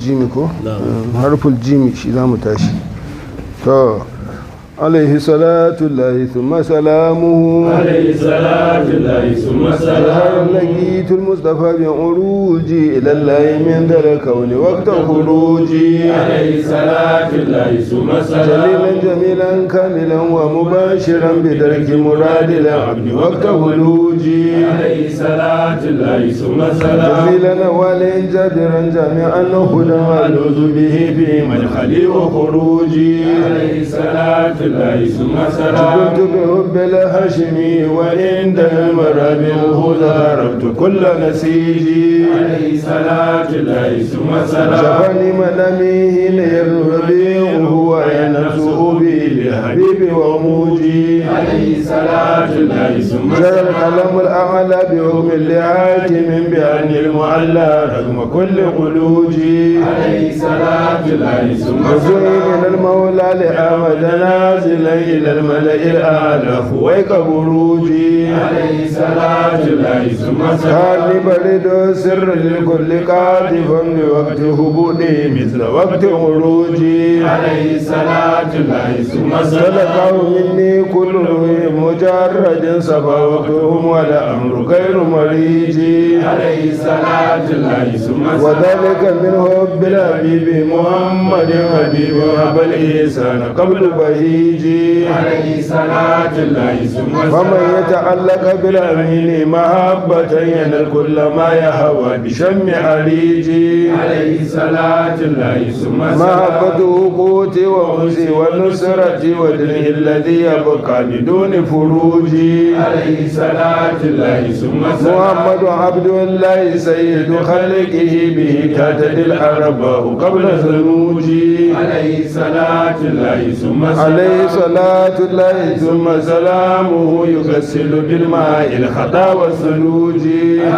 jimi ko harful jimi shi za mu tashi to alaihi salatu lahi thumma salamuhu عليه الصلاة الله ثم سلام لقيت المصطفى بعروجي إلى الله من ذا الكون وقت خروجي عليه الصلاة الله ثم سلام جليلا جميلا كاملا ومباشرا بدرك مراد العبد وقت خروجي عليه الصلاة الله ثم سلام جزيلا نوال جابرا جامعا هدى والوذ به في مدخلي وخروجي عليه الصلاة الله ثم سلام كنت بحب الهاشمي وعند مرابعه ضربت كل نسيجي عليه الصلاة الله ثم سلام شفاني منامي حين الربيع وهو نفسه بي لحبيبي وموجي عليه الصلاة الله ثم جرى سلام القلم الأعلى بحكم لحاكم بأن المعلى رغم كل قلوجي عليه الصلاة الله ثم وزوي سلام من المولى لأحمد نازلا إلى الملأ الأعلى فويك بروجي عليه الصلاة الله ثم كان سلام برد سر لكل قاطفا بوقت هبوطي مثل وقت خروجي عليه الصلاة الله ثم سلام سلكه مني كل مجرد صفى وقتهم ولا أمر غير مريجي عليه الصلاة الله ثم سلام وذلك من حب الحبيب محمد حبيب وهب الإحسان قبل بهيجي عليه الصلاة الله ثم ومن سلام يتعلق بالأمين محبة ينال كل ما يهوى بشم عريجي عليه الصلاة الله ثم سلام محبته قوتي وأنسي ونصرتي ودنه الذي يبقى بدون فروجي عليه الصلاة الله ثم سلام محمد عبد الله سيد خلقه به تهتدي الأرباح قبل ثلوجي عليه الصلاة الله ثم سلام عليه صلاة الله ثم سلامه يغسل بالماء الخطا والثلوج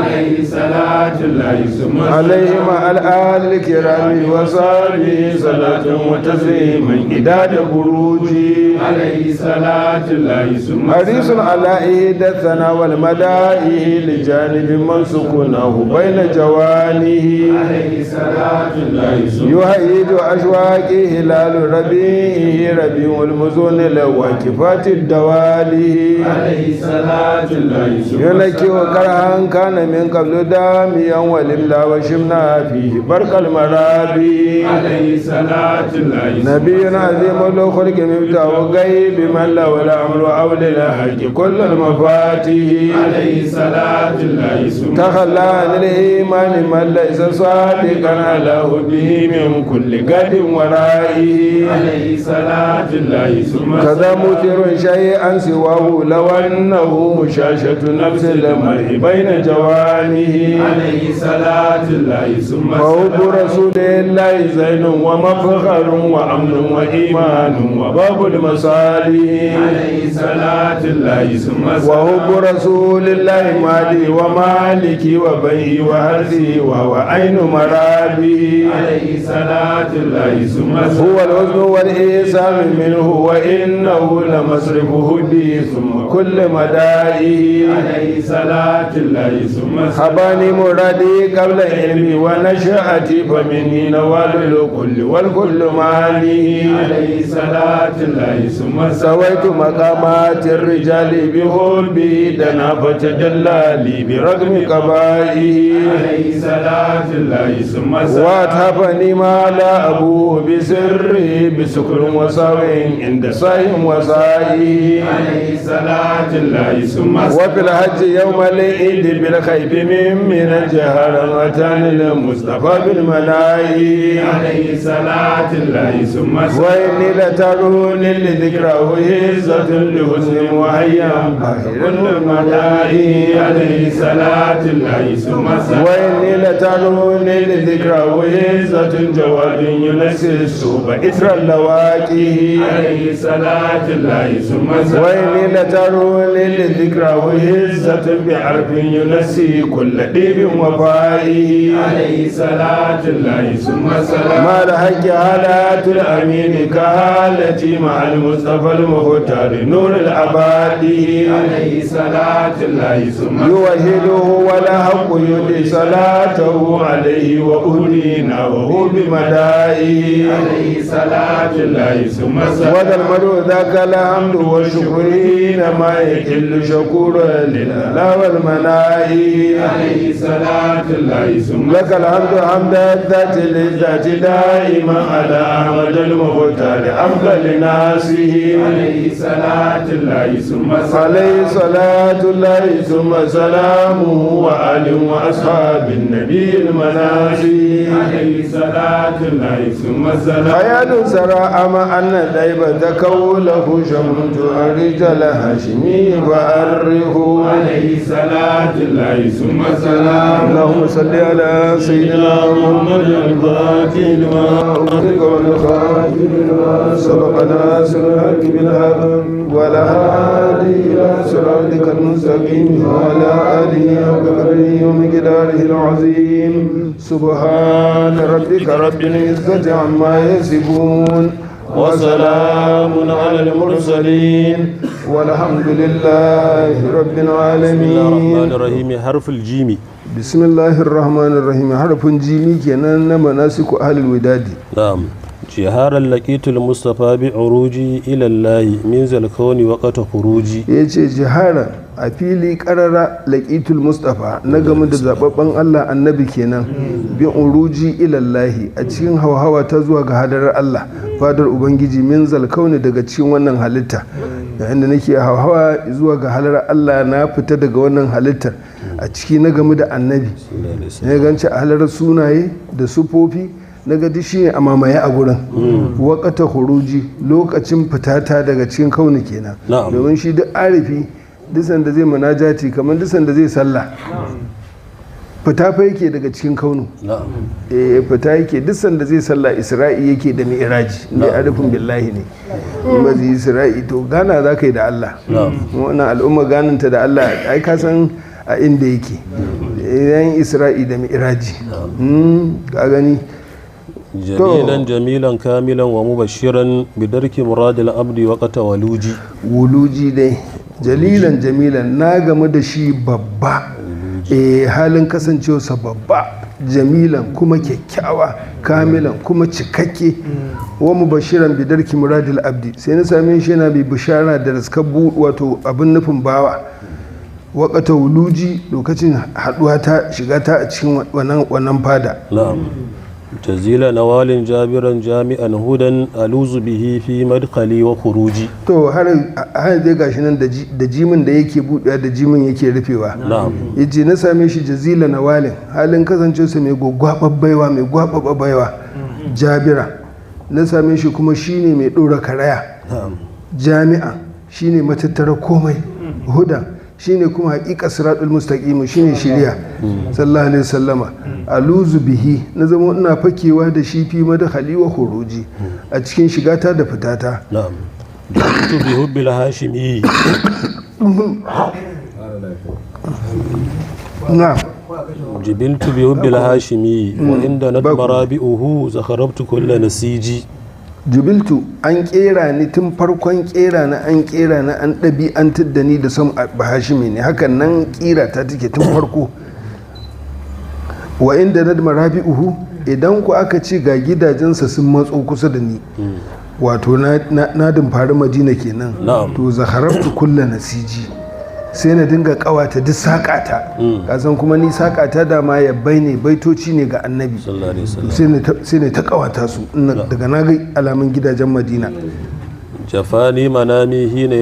عليه صلاة الله ثم سلام عليه مع الآل الكرام وصحبه صلاة وتسليما إداد بروجي عليه صلاة الله ثم حريص سلام على إيد الثنا والمدائه لجانب من سكنه بين جوانه عليه صلاة الله ثم يهيد أشواقه هلال ربيعه ربيع المزون لواكفات الدوالي عليه صلاة الله ثم ينكي سلام وكرها كان من قبل داميا ولملا وشمنا فيه برق المرابي عليه صلاة الله ثم نبي عظيم الخلق مفتاح غيب من له الأمر أو للحق كل المفاتيح عليه صلاة الله ثم تخلى عن الإيمان من ليس صادقا على هديه من كل قد ورائه عليه صلاة الله ثم كذا مثير شيئا سواه لو أنه مشاشة نفس المرء بين جوانه عليه صلاة الله ثم وحب سلام رسول الله زين ومفخر وأمن وإيمان وباب المصالح عليه صلاة الله ثم سلام وحب رسول الله مالي ومالكي وبيعي وهزي وهو عين مرابي عليه صلاة الله ثم سلام هو الحزن والإحسان منه وإنه لمصرفه به ثم كل مدائه عليه صلاة الله ثم سلام حباني مرادي قبل علمي ونشأتي فمني نوال الكل والكل مالي عليه صلاة الله ثم سلام سويت مقامات الرجال بحبي دنا فتجلى لي برغم قبائه عليه صلاة الله ثم سلام واتهفني ما لا أبوه بسري بسكر وصوين عند صاهم وصائه عليه صلاة الله ثم سلام وفي الحج يوم العيد بالخيف من الجهر وتاني المصطفى بالمناهي عليه صلاة الله ثم سلام وإني لترون لذكره هزة لحسن وهيا باهر المدائي عليه صلاة الله ثم سلام وإني لترون لذكره هزة جواد ينسي السوب إثر اللواكيه عليه صلاة الله ثم سلام وإني لترون لذكره هزة بعرف ينسي كل ديب وفائه عليه صلاة الله ثم سلام ما لحق حالات الأمين كهالتي مع المصطفى المختار نور العبادي عليه صلاة الله ثم سلام يوحده ولا حق يدي صلاته عليه وأهلينا وهو بمدائه عليه صلاة الله ثم وذا سلام المدعو ذاك الحمد والشكر حينما يكل شكورا لله والمنائه عليه صلاة الله ثم لك الحمد حمد الذات للذات دائما على أحمد المختار أفضل ناسه عليه صلاة الله ثم سلام عليه صلاة الله ثم سلامه وآل وأصحاب النبي المناسي عليه صلاة الله ثم سلام حياة سراء مع أن دايبة كوله شمت الرجال هاشمي فأره عليه صلاة الله ثم سلام اللهم صل على سيدنا محمد الفاتح لما أغلق والخاتم لما سبق ناصر الحق بالحق ولا هادي إلى صراطك المستقيم وعلى آله حق قدره ومقداره العظيم سبحان ربك رب العزة عما يصفون وسلام على المرسلين والحمد لله رب بسم الله الرحمن العالمين الرحيم حرف الجيم بسم الله الرحمن الرحيم حرف جيمي kenan na manasiku ahlul widadi نعم جهارا لقيت المصطفى بعروجي إلى الله من ذا الكون وقت خروجي yace jihara a fili karara laqitul mustafa na game da zababben Allah annabi kenan bi uruji ilallahi a cikin hawa ta zuwa ga hadarar Allah fadar ubangiji min zal kauni daga cikin wannan halitta yayin da nake hawa zuwa ga hadarar Allah na fita daga wannan halittar a ciki na game da annabi ne ganci a halarar sunaye da sufofi na gadi shi ne a mamaye a gurin wakata huruji lokacin fitata daga cikin kauni kenan Na'am. domin shi duk arifi dusan da zai munajati kamar dusan da zai sallah fita fa yake daga cikin kaunu نعم fita yake dusan da zai sallah isra'i yake da mi'raji ne arifin billahi ne in ba zai isra'i to gana za ka yi da Allah wannan al'umma ganinta da Allah ai ka san a inda yake yan isra'i da mi'raji ka gani جليلا جميلا كاملا ومبشرا بدرك مراد العبد وقت ولوجي wuluji dai jalilan jamilan na game da shi babba halin kasancewarsa babba jamilan kuma kyakkyawa kamilan kuma cikakke wa mubashiran bidarki muradil abdi sai na same shi yana bi bishara da raskar wato abin nufin bawa wakata wuluji lokacin haduwa ta shiga ta a cikin wannan fada نعم جزيل نوال جابرا جامعا هدى ألوز به في مدخلي وخروجي to har dai gashi nan da jimin da yake buɗewa da jimin yake rufewa نعم yace na same shi jazila na walin halin kasancewarsa mai gwaggwaɓar baiwa mai gwaɓaɓa baiwa jabira na same shi kuma shine mai ɗora karaya jami'a shine matattara komai huda shine kuma haƙiƙa siratul mustaqim shine shiriya sallallahu alaihi wasallama aluzu bihi na zama ina fakewa da shi fi madkhali wa khuruji a cikin shigata da fitata نعم جئت بحب الهاشمي na'am جبلت بحب الهاشمي وعند ندم رابئه زخربت كل نسيجي jubiltu an kera ni tun farkon kera na an ɗabi'antar da ni da son bahashimi ne hakan nan kira ta take tun farko wa inda na rabi'uhu idan ku aka ce ga gidajensa sun matso kusa da ni wato na dimfari madina kenan Na'am. to zaharartu kulla nasiji sai na dinga kawata duk sakata kasan kuma ni sakata da ma yabbai ne baitoci ne ga annabi صلى الله عليه وسلم sai ne ta kawata su daga na ga alamun gidajen madina جفاني منامي حين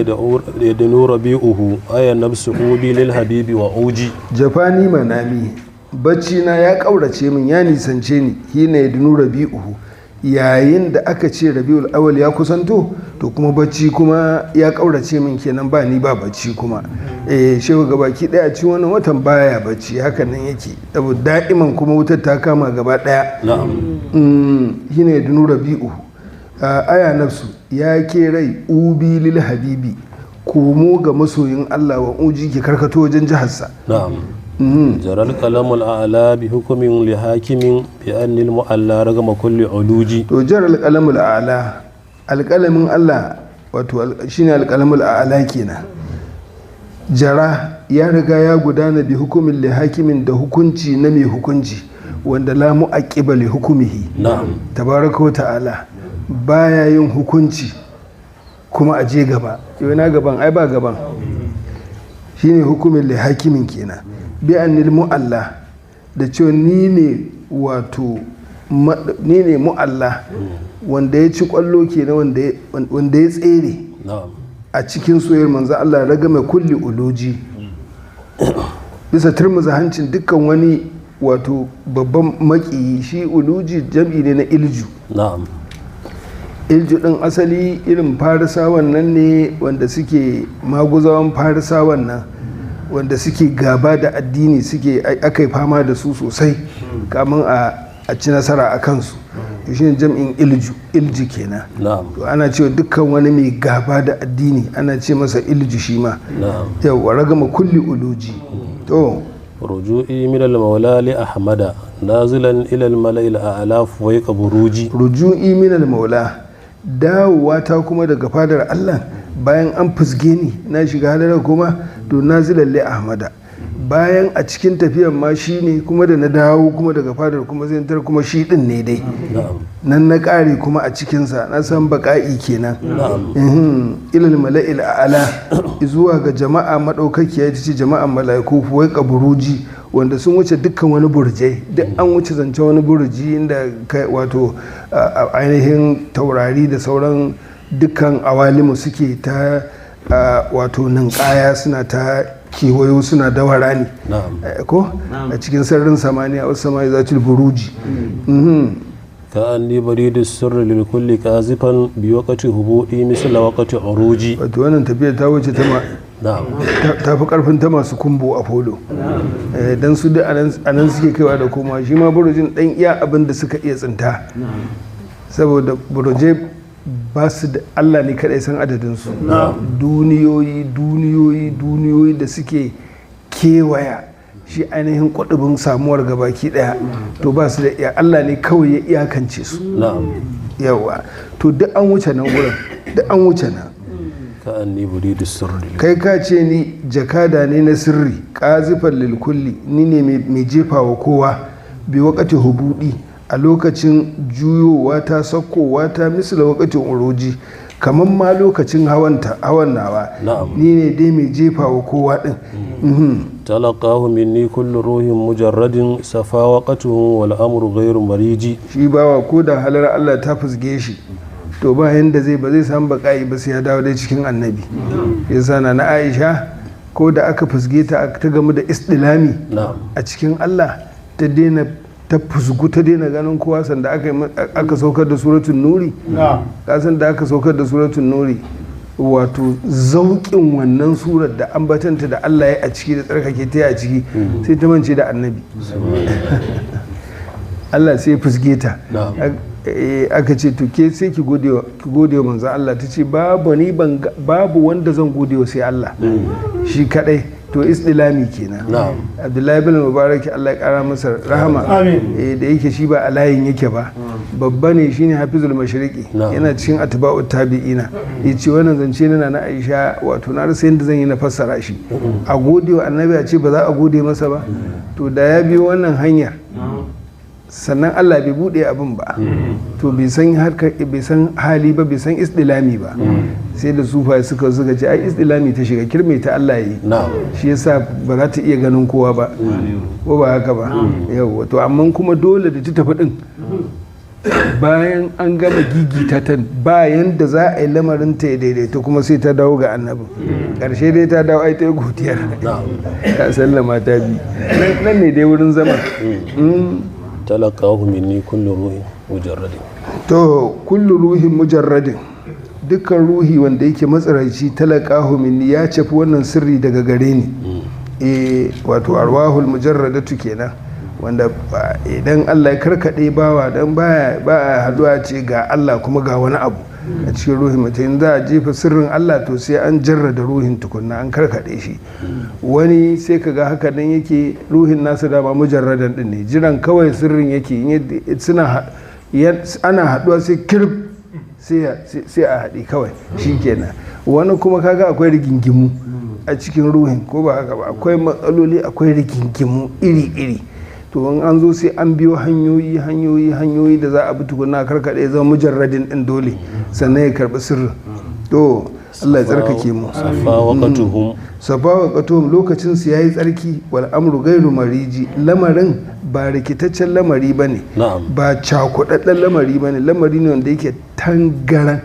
يدنو ربيعه أي نفس قوبي للحبيب وأوجي jafani manami bacci na ya kaurace min ya nisance ni hina ya dunu rabi'uhu yayin da aka ce rabi'ul awal ya kusanto to kuma bacci kuma ya kaurace min kenan ba ni ba bacci kuma shehu ga baki daya ci wannan watan baya bacci hakan nan yake saboda da'iman kuma wutar ta kama gaba daya نعم hina ya dunu rabi'uhu aya nafsu ya ke rai ubi lil habibi komo ga masoyin Allah wa uji ke karkato wajen jiharsa نعم جرى القلم الأعلى بحكم لحاكم بأن المؤلى رغم كل علوجي to jar alƙalamul a'la alƙalamin Allah wato shine alƙalamul a'la kenan jara ya riga ya gudana bi hukumin li hakimin da hukunci na mai hukunci wanda la mu'aqqiba li hukumihi na'am tabaraka wa ta'ala baya yin hukunci kuma a je gaba yau na gaban ai ba gaban shine hukumin li hakimin kenan bi annil mu'alla da cewa ni ne mu'alla wanda ya ci kwallo kenan wanda ya tsere na'am a cikin soyayyar manzo Allah raga mai kulli uluji bisa turmuza hancin dukkan wani wato babban makiyi shi uluji jam'i ne na ilju na'am ilju din asali irin farisawan nan ne wanda suke maguzawan farisawan nan wanda suke gaba da addini suke aka yi fama da su sosai kamun a ci nasara a kansu shi ne jam'in ilji kenan na'am to ana cewa dukkan wani mai gaba da addini ana ce masa ilji shi ma na'am yau ragama kulli uluji to ruju'i min al-mawla li ahmada nazilan ila al-mala'i al-a'la fawqa buruji ruju'i min al-maula dawowa ta kuma daga fadar Allah bayan an fusge ni na shiga halar kuma to nazilan li ahmada bayan a cikin tafiyan ma shi ne kuma da na dawo kuma daga fadar kuma zai tar kuma shi din ne dai nan na kare kuma a cikinsa na san baka'i kenan ilal mala'il a'ala zuwa ga jama'a madaukakiya ita ce jama'an mala'iku wai kaburuji wanda sun wuce dukkan wani burjai duk an wuce zance wani burji inda wato ainihin taurari da sauran dukkan awalimu suke ta wato ninkaya suna ta kewayo suna dawara ne ko a cikin sararin samaniya wasu samani za buruji ka an ni bari da sirri lil kulli qazifan bi waqti hubudi misal waqti uruji wato wannan tafiya ta wuce ta fi karfin ta masu kumbo a polo dan su da anan suke kaiwa da koma shi ma burujin dan iya abin da suka iya tsinta saboda buruje ba su da Allah ne kadai san adadinsu duniyoyi da suke kewaya shi ainihin kudubin samuwar gabaki daya to ba su da iya Allah ne kawai ya iyakance su yawa to duk an wuce nan wurin duk an wuce nan ka anni buridu sirri kai ka ce ni jakada ne na sirri qazifan lil kulli ni ne mai jefawa kowa bi waqati hubudi a lokacin juyowa ta sakkowa ta misali wakatin uroji kamar ma lokacin hawan nawa ni ne dai mai jefa wa kowa din talaqahu minni kullu ruhin mujarradin safa waqatuhu wal amru ghayru mariji shi bawa ko da halar Allah ta fusge shi to ba yanda ba zai samu bakai ba sai ya dawo dai cikin annabi yasa na Aisha ko da aka fusge ta gamu da istilami a cikin Allah ta daina ta fusgu ta daina ganin kowa sanda aka saukar da suratun nuri kasan da aka saukar da suratun nuri wato zauƙin wannan surar da ambatanta da Allah ya a ciki da tsarkake ta a ciki sai ta mance da annabi Allah sai fusge ta aka ce to ke sai ki gode wa manzo Allah ta ce babu wanda zan gode wa sai Allah shi kadai to istilami kenan Abdullahi bin Mubarak Allah ya kara masa rahama da yake shi ba a layin yake ba babba ne shine hafizul mashriqi yana cikin atba'ut tabi'ina yace wannan zance na Aisha wato na rasa yadda zan yi na fassara shi a gode wa annabi a ce ba za a gode masa ba to da ya biyo wannan hanyar sannan Allah bai bude abin ba to bai san hali ba bai san istilami ba sai da sufa suka ce ai istilami ta shiga kirme ta Allah yi shi yasa ba za ta iya ganin kowa ba ko ba haka ba yau to amma kuma dole da ta tafi din bayan an gama gigita ta bayan da za a yi lamarin ta daidaita kuma sai ta dawo ga annabi karshe dai ta dawo ai ta yi godiya ta sallama ta bi nan ne dai wurin zama talaqahu minni kullu ruhin mujarradin to kullu ruhin mujarradin dukkan ruhi wanda yake matsaraici talaqahu minni ya cafi wannan sirri daga gare ni wato arwahul mujarradatu kenan wanda idan Allah ya karkade bawa dan baya haduwa ce ga Allah kuma ga wani abu a cikin ruhin mutum za a jefa sirrin Allah to sai an jarrada ruhin tukunna an karkade shi wani sai ka ga haka nan yake ruhin nasa dama mujarradan din ne jiran kawai sirrin yake ana haduwa sai kirb sai a haɗi kawai shikenan wani kuma kaga akwai rigingimu a cikin ruhin ko ba haka ba akwai matsaloli akwai rigingimu iri-iri to in an zo sai an biyo hanyoyi da za a bi tukuna karkaɗe zama mujarradin ɗin dole sannan ya karɓi sirrin. To Allah ya tsarkake mu. Safa wa qatuhum lokacin su yayi tsarki wal amru gairu mariji, lamarin ba rikitaccen lamari bane, ba cakudadden lamari bane, lamari ne wanda yake tangaran,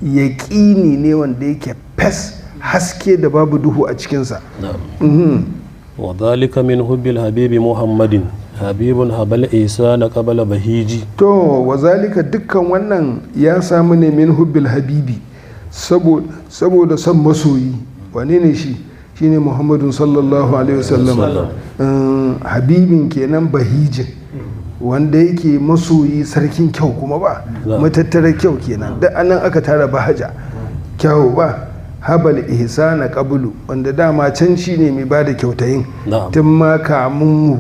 yaƙini ne wanda yake fes, haske da babu duhu a cikinsa. wa dhalika min hubbil habibi muhammadin habibun habal isa na qabala bahiji. To wa zalika dukkan wannan ya samu ne min hubbil habibi, saboda son masoyi. Wane ne shi? Shine muhammadun sallallahu alaihi wasallam, habibin kenan bahijin, wanda yake masoyi sarkin kyau kuma ba matattara kyau kenan, da anan aka tara bahaja kyau ba. Habal ihsana qablu, wanda dama can shine mai bada kyautayin tun ma kamun mu,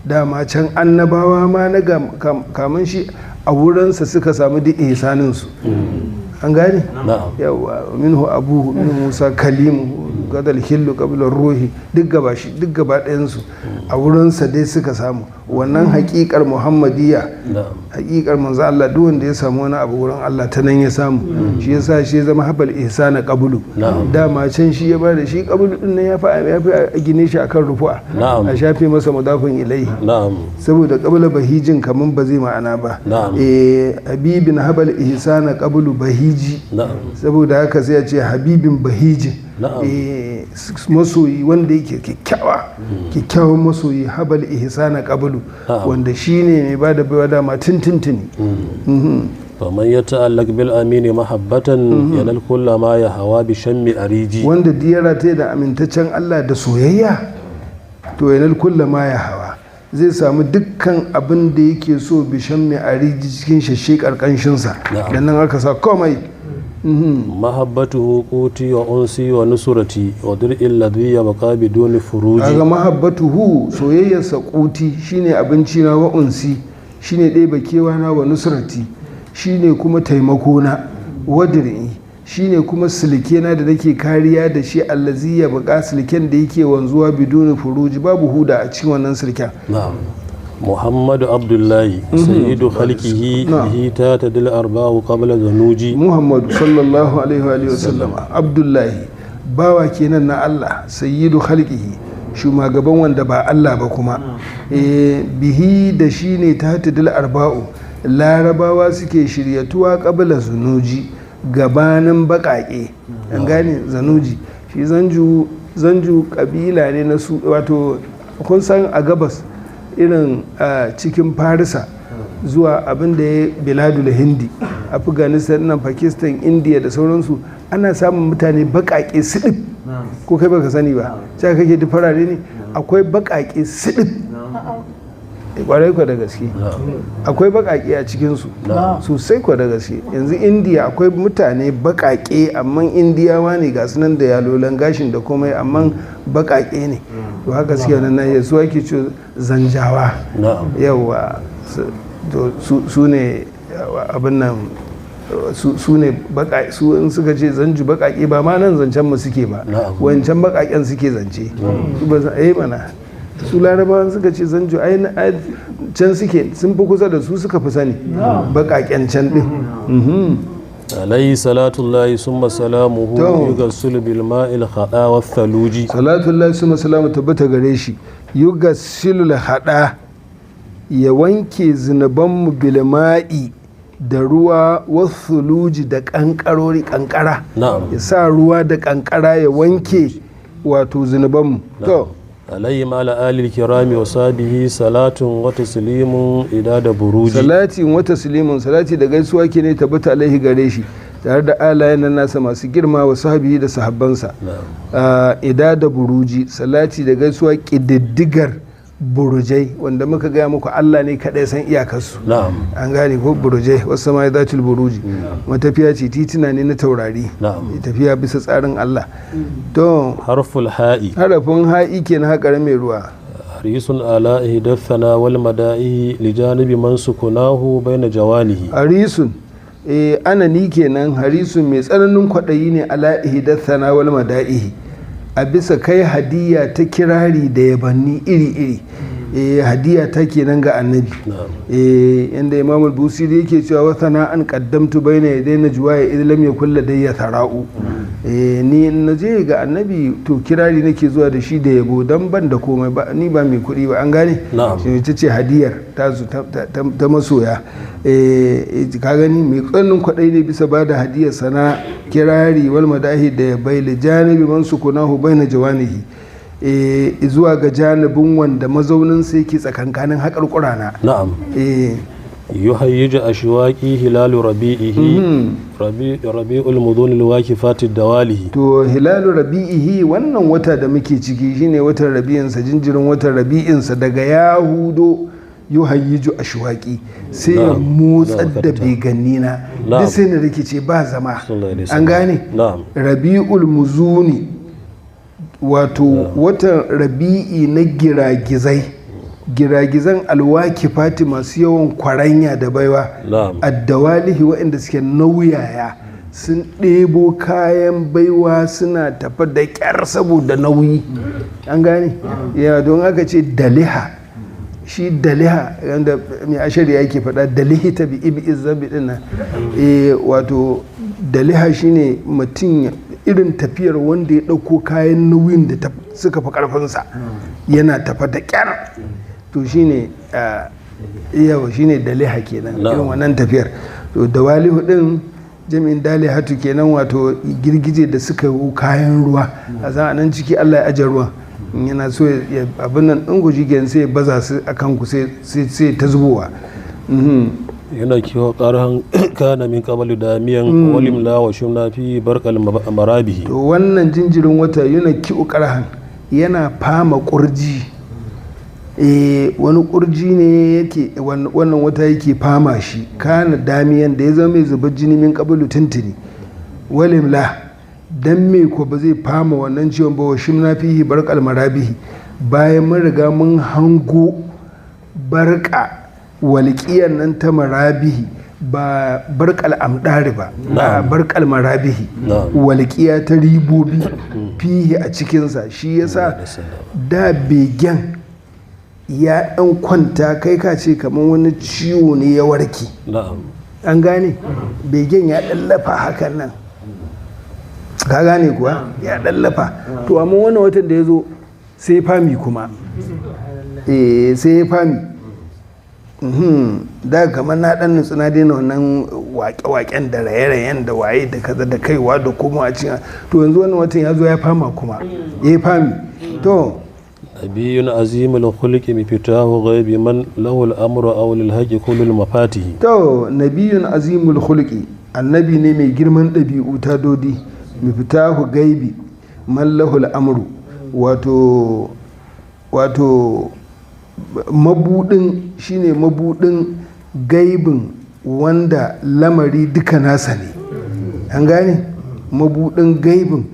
dama can annabawa ma na kamun shi a wurinsa suka samu duk ihsanin su. An gane? Yawa minhu abuhu min musa kalimu gadal hillu qabla ruhi, duk gaba ɗayan su a wurinsa dai suka samu wannan haƙiƙar muhammadiyya, haƙiƙar manzo Allah. Duk wanda ya samu wani abu wurin Allah ta nan ya samu. Shi yasa shi zama habal ihsana qablu, dama can shi ya bada shi qablu din nan ya fi a gine shi akan rufu'a, a shafe masa mudafin ilaihi, saboda qabla bahijin kaman ba zai ma'ana ba. Habibin habal ihsana qablu bahiji, saboda haka sai ya ce habibin bahijin, masoyi wanda yake kyakkyawan masoyi. Habal ihsana qablu, wanda shine mai bada baiwa dama tintintini. faman ya ta'allaq bil amini mahabbatan yanal kulla ma ya hawa bi shammi ariji. Wanda diyara ta da amintaccen Allah da soyayya, to yanal kulla ma ya hawa, zai samu dukkan abin da yake so bi shammi ariji cikin shashe karkanshinsa. Da nan aka sa komai. mahabbatuhu quti wa unsi wa nusurati wa dir'il ladhi yabqa biduni furuji. Kaga mahabbatuhu soyayyarsa quti shine abinci na, wa unsi shine ɗaya bakewa na, wa nusrati shine kuma taimako na, wa dir'i shine kuma silke na da nake kariya da shi, allazi yabqa silken da yake wanzuwa biduni furuji, babu huda a cikin wannan silken. muhammadu abdullahi sayyidu khalqihi bihi tatadil arba'u qabla zanuji. Muhammadu sallallahu alaihi wa sallam abdullahi, bawa kenan na Allah, sayyidu khalqihi shugaban wanda ba Allah ba kuma. Bihi da shi ne tatadil arba'u, larabawa suke shiryatuwa qabla zanuji, gabanin baƙaƙe. An gane zanuji, shi zanju kabila ne na su, wato kun san a gabas irin cikin farisa zuwa abin da ya biladul hindi, afghanistan nan, pakistan, india da sauransu, ana samun mutane baƙaƙe siɗif. Ko kai baka sani ba, sai kake da farare ne, akwai baƙaƙe siɗif. Kwarai kwa da gaske akwai baƙaƙe a cikinsu sosai kwa da gaske. Yanzu india akwai mutane baƙaƙe, amma indiyawa ne ga sunan da yalolan gashin da komai, amma baƙaƙe ne. To haka suke nan nan su ake ce zanjawa. Yawa su ne abin nan, su ne baƙaƙe, su in suka ce zanju baƙaƙe ba ma nan zancen mu suke ba, wancan baƙaƙen suke zance. Mana su larabawan suka ce zanju ai can suke, sun fi kusa da su suka fi sani baƙaƙen can ɗin. alayhi salatullahi summa salamuhu yughassil bil ma'il khada wa thaluji. Salatullahi summa salamu tabbata gare shi, yughassil hada, ya wanke zunubanmu bil ma'i da ruwa, wa thuluji da kankarori, kankara, ya sa ruwa da kankara ya wanke wato zunubanmu. To alayhi ma'ala alil kirami wa sabihi salatun wa taslimun idada buruji. Salatin wa taslimun, salati da gaisuwa ke ne tabbata alaihi gare shi, tare da alayen nan nasa masu girma, wa sahabihi da sahabbansa. Idada buruji, salati da gaisuwa ƙididdigar burujai, wanda muka gaya muku Allah ne kaɗai san iyakarsu. An gane ko burujai, wasu ma ya buruji, matafiya ce, tituna ne na taurari, tafiya bisa tsarin Allah. To harful ha'i, harafin ha'i ke na haƙar mai ruwa. harisun ala ihdathana wal mada'ihi li janibi man sukunahu baina jawanihi. Harisun ana ni kenan, harisun mai tsananin kwaɗayi ne ala ihdathana wal mada'ihi, a bisa kai hadiya ta kirari da yabanni iri-iri. hadiya ta kenan ga annabi. Inda imam al-busiri yake cewa wasana an qaddamtu baina yaday najwa idan lam yakul ladayya thara'u. Ni na je ga annabi to kirari nake zuwa da shi da yabo dan ban da komai ba, ni ba mai kuɗi ba, an gane shi ta ce hadiyar ta masoya. Ka gani mai tsannin kwaɗai ne bisa ba da hadiyar sana kirari wal madahi da ya bai janibi man sukunahu baina jawanihi, zuwa ga janibin wanda mazaunin sai ke tsakankanin haƙar ƙurana. na'am yuhayyiju ashwaqi hilalu rabi'ihi rabi'ul mudun alwaqifati dawalihi. To hilalu rabi'ihi wannan wata da muke ciki shine watan rabi'insa, jinjirin watan rabi'insa daga yahudo yuhayyiju ashwaqi sai ya motsar da beganni na duk sai na rikice ba zama, an gane. Rabi'ul muzuni wato watan rabi'i na giragizan alwakifati masu yawan kwaranya da baiwa, addawalihi waɗanda suke nauyaya sun ɗebo kayan baiwa suna tafa da ƙyar saboda nauyi, an gane. Ya don aka ce daliha, shi daliha yadda mai ashari yake faɗa dalihi ta bi ibi izabi ɗin nan, wato daliha shine mutum irin tafiyar wanda ya ɗauko kayan nauyin da suka fi ƙarfinsa yana tafa da ƙyar, to shine yawa shine daliha kenan, irin wannan tafiyar. To dawalihu ɗin jami'in dalihatu kenan, wato girgije da suka yi kayan ruwa a nan ciki Allah ya aje ruwan, yana so abin nan ɗin guji gen sai ya baza su a kanku sai ta zubowa. yana kiwo ƙarhan kana min qablu damiyan walim la wa shumna fi barqal marabihi. To wannan jinjirin wata yana kiwo ƙarhan, yana fama ƙurji, wani ƙurji ne yake wannan wata yake fama shi, kana damiyan da ya zama mai zubar jini min qablu tuntuni, walim la dan me ko ba zai fama wannan ciwon ba, wa shimna fihi barqal marabihi bayan mun riga mun hango barka walƙiyar nan ta marabihi, ba barkal amdari ba, barkal marabihi walƙiya ta ribobi fihi a cikinsa. Shi yasa da begen ya ɗan kwanta kai ka ce kamar wani ciwo ne ya warke, an gane. Begen ya ɗan lafa hakan nan, ka gane kuwa ya ɗan lafa. To amma wannan watan da ya zo sai fami kuma, sai fami da kamar na dan nutsu na daina wannan waƙe-waƙen da raye-rayen da waye da kaza da kaiwa da kuma a cikin, to yanzu wannan watan ya zo ya fama kuma ya fami. To nabiyun azimul khuluqi miftahu ghaibi man lahu al-amru aw lil haqi kullu mafatihi. To nabiyun azimul khuluqi annabi ne mai girman ɗabi'u ta dodi, miftahu gaibi man lahu al-amru wato mabudin shine mabudin gaibin wanda lamari duka nasa ne, an gane. Mabudin gaibin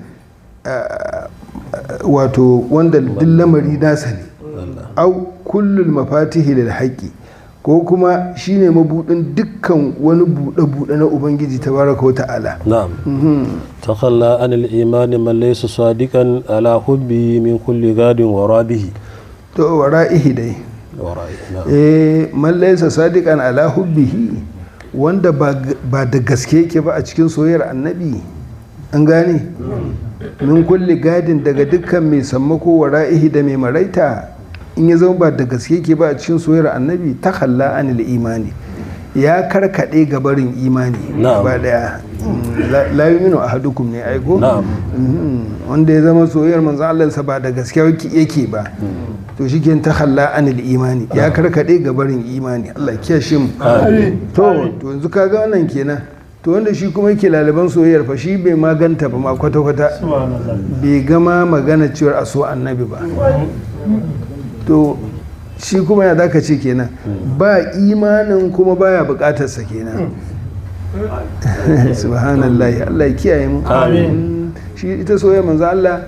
wato wanda duk lamari nasa ne, au kullul mafatihi lil haqqi, ko kuma shine mabudin dukkan wani buɗe-buɗe na ubangiji tabaraka wa ta'ala. na'am takhalla anil imani man laysa sadiqan ala hubbi min kulli gadin warabihi. To wara'ihi dai man laysa sadiqan ala hubbihi, wanda ba da gaske yake ba a cikin soyayyar annabi, an gane. min kulli gadin daga dukkan mai sammako wara'ihi da mai maraita, in ya zama ba da gaske yake ba a cikin soyayyar annabi, ta khalla anil imani, ya karkade gabarin imani ba daya. la yuminu ahadukum ne aiko, wanda ya zama soyayyar manzon Allah sa ba da gaske yake ba, to shi ke ta khalla anil imani, ya karkade gabarin imani. Allah kiyashe mu. To yanzu kaga wannan kenan. To wanda shi kuma yake laliban soyayyar fa shi bai maganta ba ma kwata-kwata, bai gama magana cewar a so annabi ba. To shi kuma ya zaka ce kenan ba imanin kuma baya bukatarsa kenan. Subhanallah, Allah ya kiyaye mu. Shi ita soyayyar manzo Allah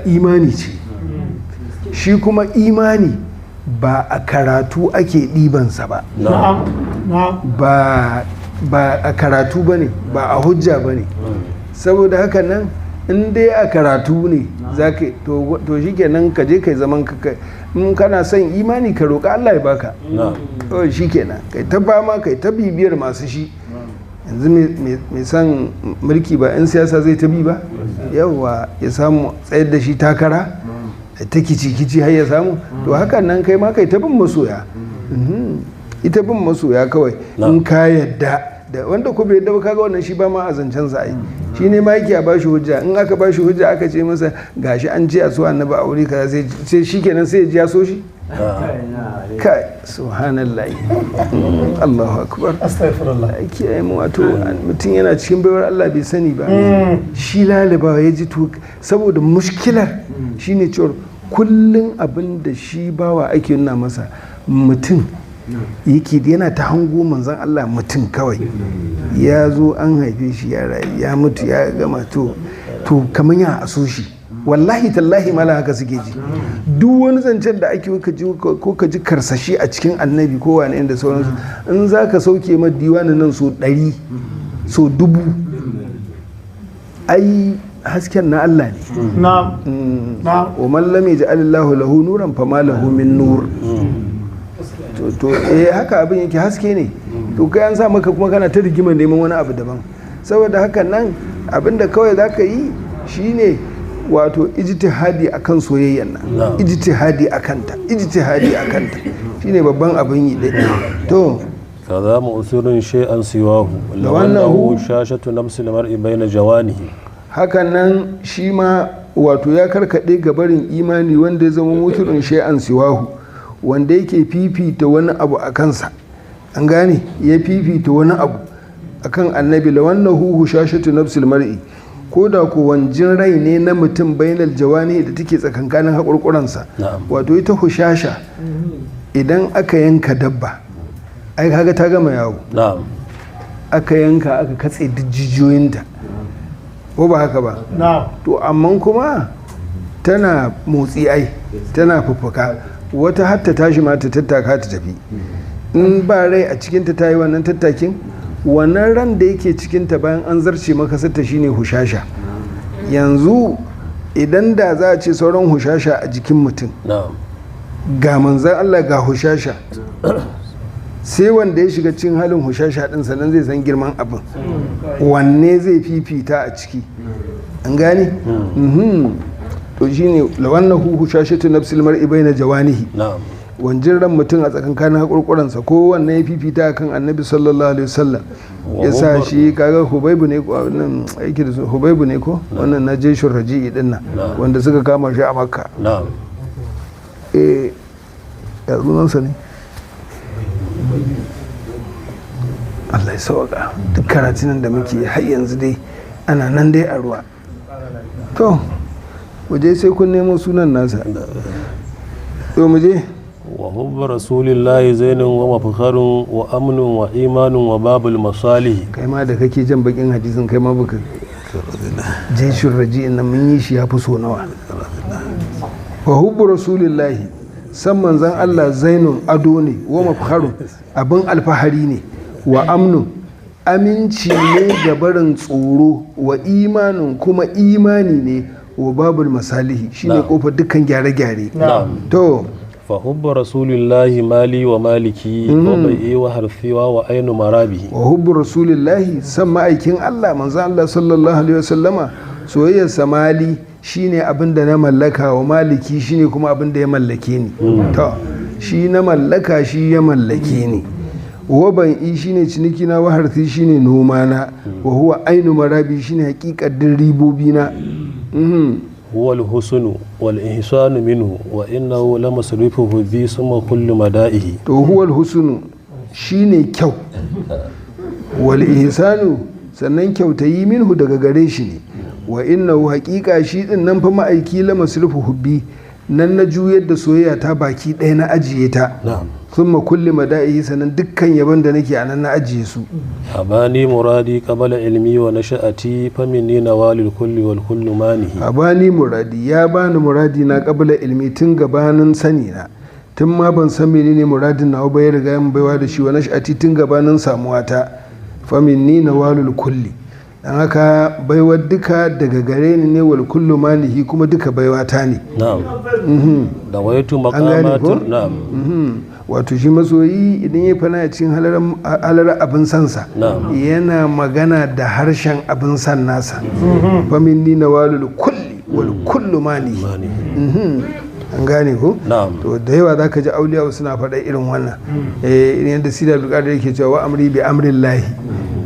imani ce, shi kuma imani ba a karatu ake ɗibansa ba, ba a karatu ba ne, ba a hujja ba ne. Saboda haka nan in dai a karatu ne za ka to shi kenan ka je kai zaman ka in kana son imani ka roƙa Allah ya baka to shi kenan kai ta fama kai ta bibiyar masu shi yanzu mai son mulki ba 'yan siyasa zai ta bi ba yawa ya samu tsayar da shi takara ta kici har ya samu to hakan nan kai ma kai ta bin masoya ita bin masoya kawai in ka yadda da wanda ku bai yadda ba kaga wannan shi ba ma a zancen sa ai shi ne ma yake a bashi hujja in aka bashi hujja aka ce masa gashi an ce a so annabi a wuri kaza sai shikenan sai ya ji ya so shi kai subhanallahi Allahu akbar astaghfirullah kiyaye mu wato mutum yana cikin baiwar Allah bai sani ba shi laliba ya ji to saboda mushkilar shine cewa kullun abin da shi bawa ake nuna masa mutum yake yana ta hango manzon Allah mutum kawai ya zo an haife shi ya rayu ya mutu ya gama to kamar ya aso shi wallahi tallahi mala haka suke ji duk wani zancen da ake ko ka ji karsashi a cikin annabi ko wani inda sauransu in za ka sauke ma diwanin nan so 100 so 1000 ai hasken na Allah ne wa man lam yaj'alillahu lahu nuran fama lahu min nur to haka abin yake haske ne to kai an sa maka kuma kana ta rigima neman wani abu daban saboda haka nan abinda kawai za ka yi shine wato ijtihadi akan soyayyan nan ijtihadi akanta shine babban abin yi dai to kaza mu'sirun shay'an siwahu lawannahu shashatu nafsil mar'i bayna jawanihi hakan nan shi ma wato ya karkade gabarin imani wanda ya zama mu'sirun shay'an siwahu wanda yake fifita wani abu a kansa an gane ya fifita wani abu akan annabi lawannahu hushashatu nafsil mar'i ko da ko wanjin rai ne na mutum bainal jawani da take tsakankanin haƙurƙuransa wato ita hushasha idan aka yanka dabba ai kaga ta gama yawo aka yanka aka katse duk jijiyoyinta ko ba haka ba to amma kuma tana motsi ai tana fuffuka wata hatta tashi ma ta tattaka ta tafi in ba rai a cikinta ta yi wannan tattakin wannan ran da yake cikinta bayan an zarce makasarta shine hushasha yanzu idan da za a ce sauran hushasha a jikin mutum ga manzan Allah ga hushasha sai wanda ya shiga cikin halin hushasha din sannan zai san girman abin wanne zai fifita a ciki an gane to shine lawannahu hushashatu nafsil mar'i baina jawanihi wanjin ran mutum a tsakankanin haƙurƙuransa ko wannan ya fifita kan annabi sallallahu alaihi wasallam ya sa shi kaga hubaibu ne ko wannan aiki da hubaibu ne ko wannan na jeshur raji'i din nan wanda suka kama shi a makka ya sunansa ne Allah ya sauka duk karatunan da muke har yanzu dai ana nan dai a ruwa to waje sai kun nemo sunan nasa to mu je وحب رسول الله زين ومفخر وأمن وإيمان وباب المصالح kai ma da kake jan bakin hadisin kai ma baka jeshin raji'in nan mun yi shi ya fi so nawa wa hubbu rasulillahi san manzan Allah zainun ado ne wa mafkharun abin alfahari ne wa amnu aminci ne ga barin tsoro wa imanin kuma imani ne wa babul masalihi shine kofar dukkan gyare-gyare to فحب رسول الله مالي ومالكي وبيئي وحرثي وعين مرابي وحب رسول الله سمع aikin Allah manzon Allah sallallahu alaihi wasallama soyayyar samali shine abin da na mallaka wa maliki shine kuma abin da ya mallake ni to shi na mallaka shi ya mallake ni wa bai'i shine ciniki na wa harthi shine noma na wa huwa ainu marabi shine hakikatin ribobi na هو الحسن والإحسان منه وإنه لمصرفه ذي ثم كل مدائه to huwa alhusnu shine kyau wal ihsanu sannan kyautayi minhu daga gare shi ne wa innahu haqiqa shi din nan fa ma'aiki la masrifu hubbi nan na juyar da soyayya ta baki ɗaya na ajiye ta thumma kulli mada'ihi sanan dukkan yaban da nake anan na ajiye su abani muradi qabala ilmi wa nasha'ati faminni nawalil kulli wal kullu manihi abani muradi ya bani muradi na qabala ilmi tun gabanin sani na tun ma ban san menene muradin na ba ya riga yan baiwa da shi wa nasha'ati tun gabanin samuwa ta faminni nawalul kulli dan haka baiwa duka daga gare ni ne wal kullu malihi kuma duka baiwa ta ne. na'am da waitu An gane ko? maqamatir na'am Wato shi masoyi idan ya fana cikin halar abin sansa Na'am. yana magana da harshen abin san nasa. Famin ni na walul kulli wal kullu mali. An gane ko? Na'am. To da yawa zaka ji auliya suna faɗa irin wannan. Irin yadda Sida Abdulkadir yake cewa wa amri bi amrillahi.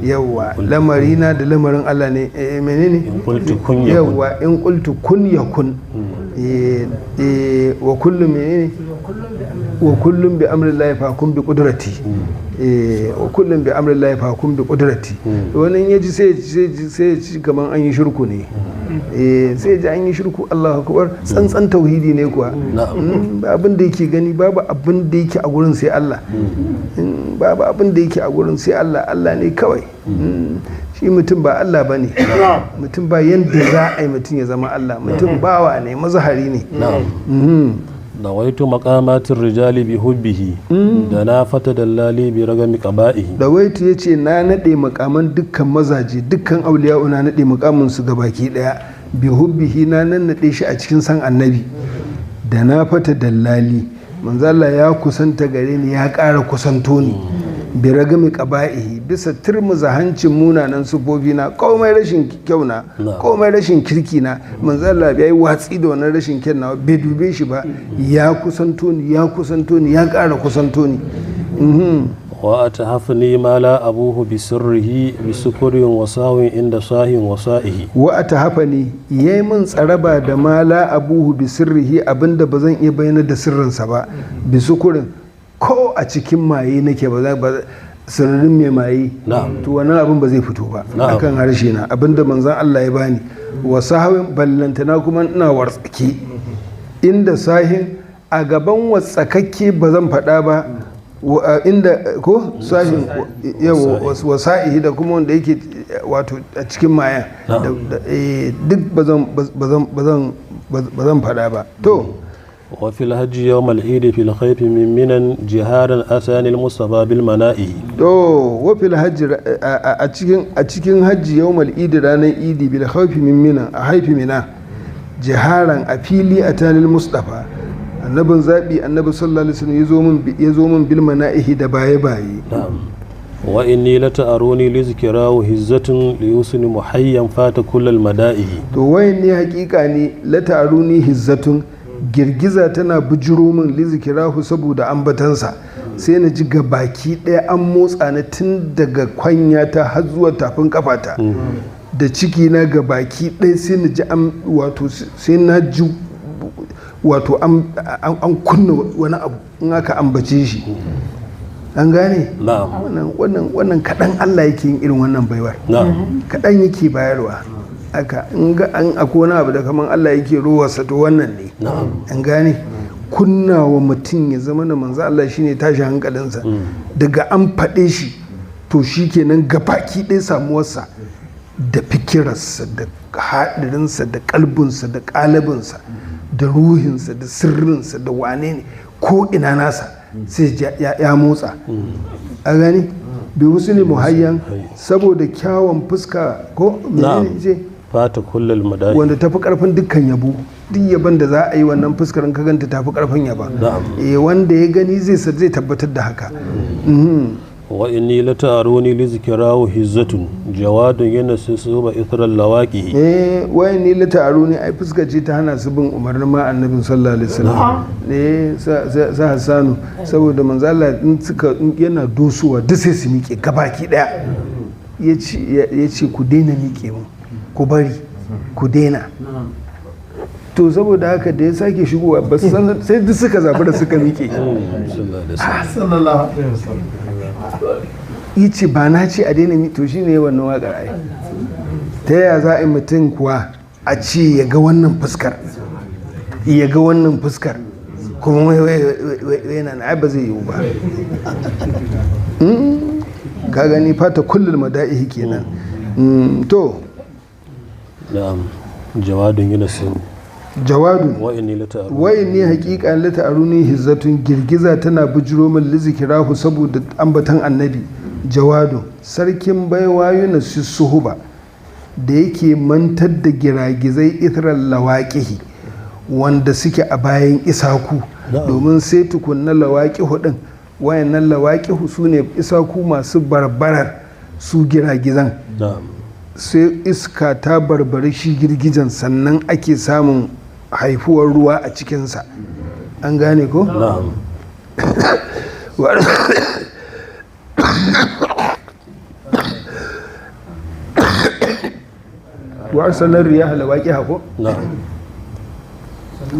Yawwa lamarina da lamarin Allah ne menene? in qultu kun yakun Yawwa in qultu kun yakun. Wa kullu menene? wa kullum bi amrillahi fa kun bi qudrati wa kullum bi amrillahi fa kun bi qudrati wannan yaji sai ci kaman an yi shirku ne sai ji an yi shirku Allahu akbar tsantsan tauhidi ne kuwa ba abin da yake gani babu abin da yake a gurin sai Allah babu abin da yake a gurin sai Allah Allah ne kawai shi mutum ba Allah ba ne mutum ba yadda za a yi mutum ya zama Allah mutum bawa ne mazahari ne da waitu maqamatir rijali bi hubbihi da na fata dallali bi ragami qaba'ihi da waitu yace na nade makaman dukkan mazaje dukkan auliya'u na nade makamin su gabaki daya bi hubbihi na nan nade shi a cikin san annabi da na fata dallali manzo Allah ya kusanta gare ni ya ƙara kusanto ni bi ragami qaba'ihi bisa turmuza hancin munanan sufofi na komai rashin kyau na komai rashin kirki na manzo Allah bai watsi da wannan rashin kyan na bai dube shi ba ya kusanto ni ya ƙara kusanto ni wa atahafni ma la abuhu bi sirrihi bi sukurin wa sawin inda sahin wa sa'ihi wa atahafani yayi min tsaraba da ma la abuhu bi sirrihi abinda bazan iya bayyana da sirrinsa ba bi sukurin ko a cikin maye nake ba sirrin mai maye to wannan abin ba zai fito ba akan harshe na abinda manzon Allah ya bani wa sahawin ballantana kuma ina wartsake inda sahin a gaban watsakakke ba zan faɗa ba inda ko sahin yawa wasa'ihi da kuma wanda yake wato a cikin mayan duk ba zan faɗa ba to وفي الحج يوم العيد في الخيف من منن جهارا أتاني المصطفى بالمنائه وفي الحج a cikin hajji yawmal idi ranar idi bil khawfi min mina a haifi mina jiharan a fili atani mustafa annabin zabi annabi sallallahu alaihi wasallam yazo min bil mana'ihi da baye wa inni lata'aruni li zikrahu hizzatun li yusni muhayyan fata kullal mada'ihi to wayin ne hakika ne lata'aruni hizzatun girgiza tana bujiro min lizikirahu saboda ambatansa sai na ji ga baki ɗaya an motsa na tun daga kwanya ta har zuwa tafin kafata da ciki na ga baki ɗaya sai na ji an kunna wani abu in aka ambace shi an gane wannan kaɗan Allah yake yin irin wannan baiwar kaɗan yake bayarwa aka in ga an akwai wani abu da kaman Allah yake ruwarsa to wannan ne an gane kunnawa mutum ya zama da manzo Allah shine tashi hankalinsa daga an faɗe shi to shi kenan gabaki ɗaya samuwarsa da fikirarsa da haɗirinsa da kalbinsa da ƙalabinsa da ruhinsa da sirrinsa da wane ne ko ina nasa sai ya motsa a gani bi wasu ne muhayyan saboda kyawun fuska ko menene ce fata kullal madahi wanda tafi karfin dukkan yabo duk yaban da za a yi wannan fuskar ka ganta tafi karfin yaba wanda ya gani zai tabbatar da haka wa inni lata'aruni li zikrahu hizzatun jawadun yanasuba ithral lawaqihi wa inni lata'aruni ai fuskar ce ta hana su bin umarnin ma annabin sallallahu alaihi wasallam sa Hassanu saboda manzo Allah in suka yana dosuwa duk sai su miƙe gabaki daya yace ku daina miƙe mu ku bari ku daina to saboda haka da ya sake shigowa ba sai duk suka zafi da suka miƙe yace ba na ce a daina miƙe to shine wannan waƙar ai ta yaya za a yi mutum kuwa a ce ya ga wannan fuskar kuma yana na ba zai yiwu ba ka gani fata kullum mada'ihi kenan to jawadun yunasin jawadun wa'in ne haƙiƙa lata'aruni hizzatun girgiza tana bujiro min lizikirahu saboda ambatan annabi jawadun sarkin baiwa yunasis suhuba da yake mantar da giragizai ithral lawaqihi wanda suke a bayan isaku domin sai tukunna lawaqihu din wayannan lawaqihu su ne isaku masu barbarar su giragizan sai iska ta barbari shi girgijan sannan ake samun haifuwar ruwa a cikinsa an gane ko? wa arsalar riya halawaki hako?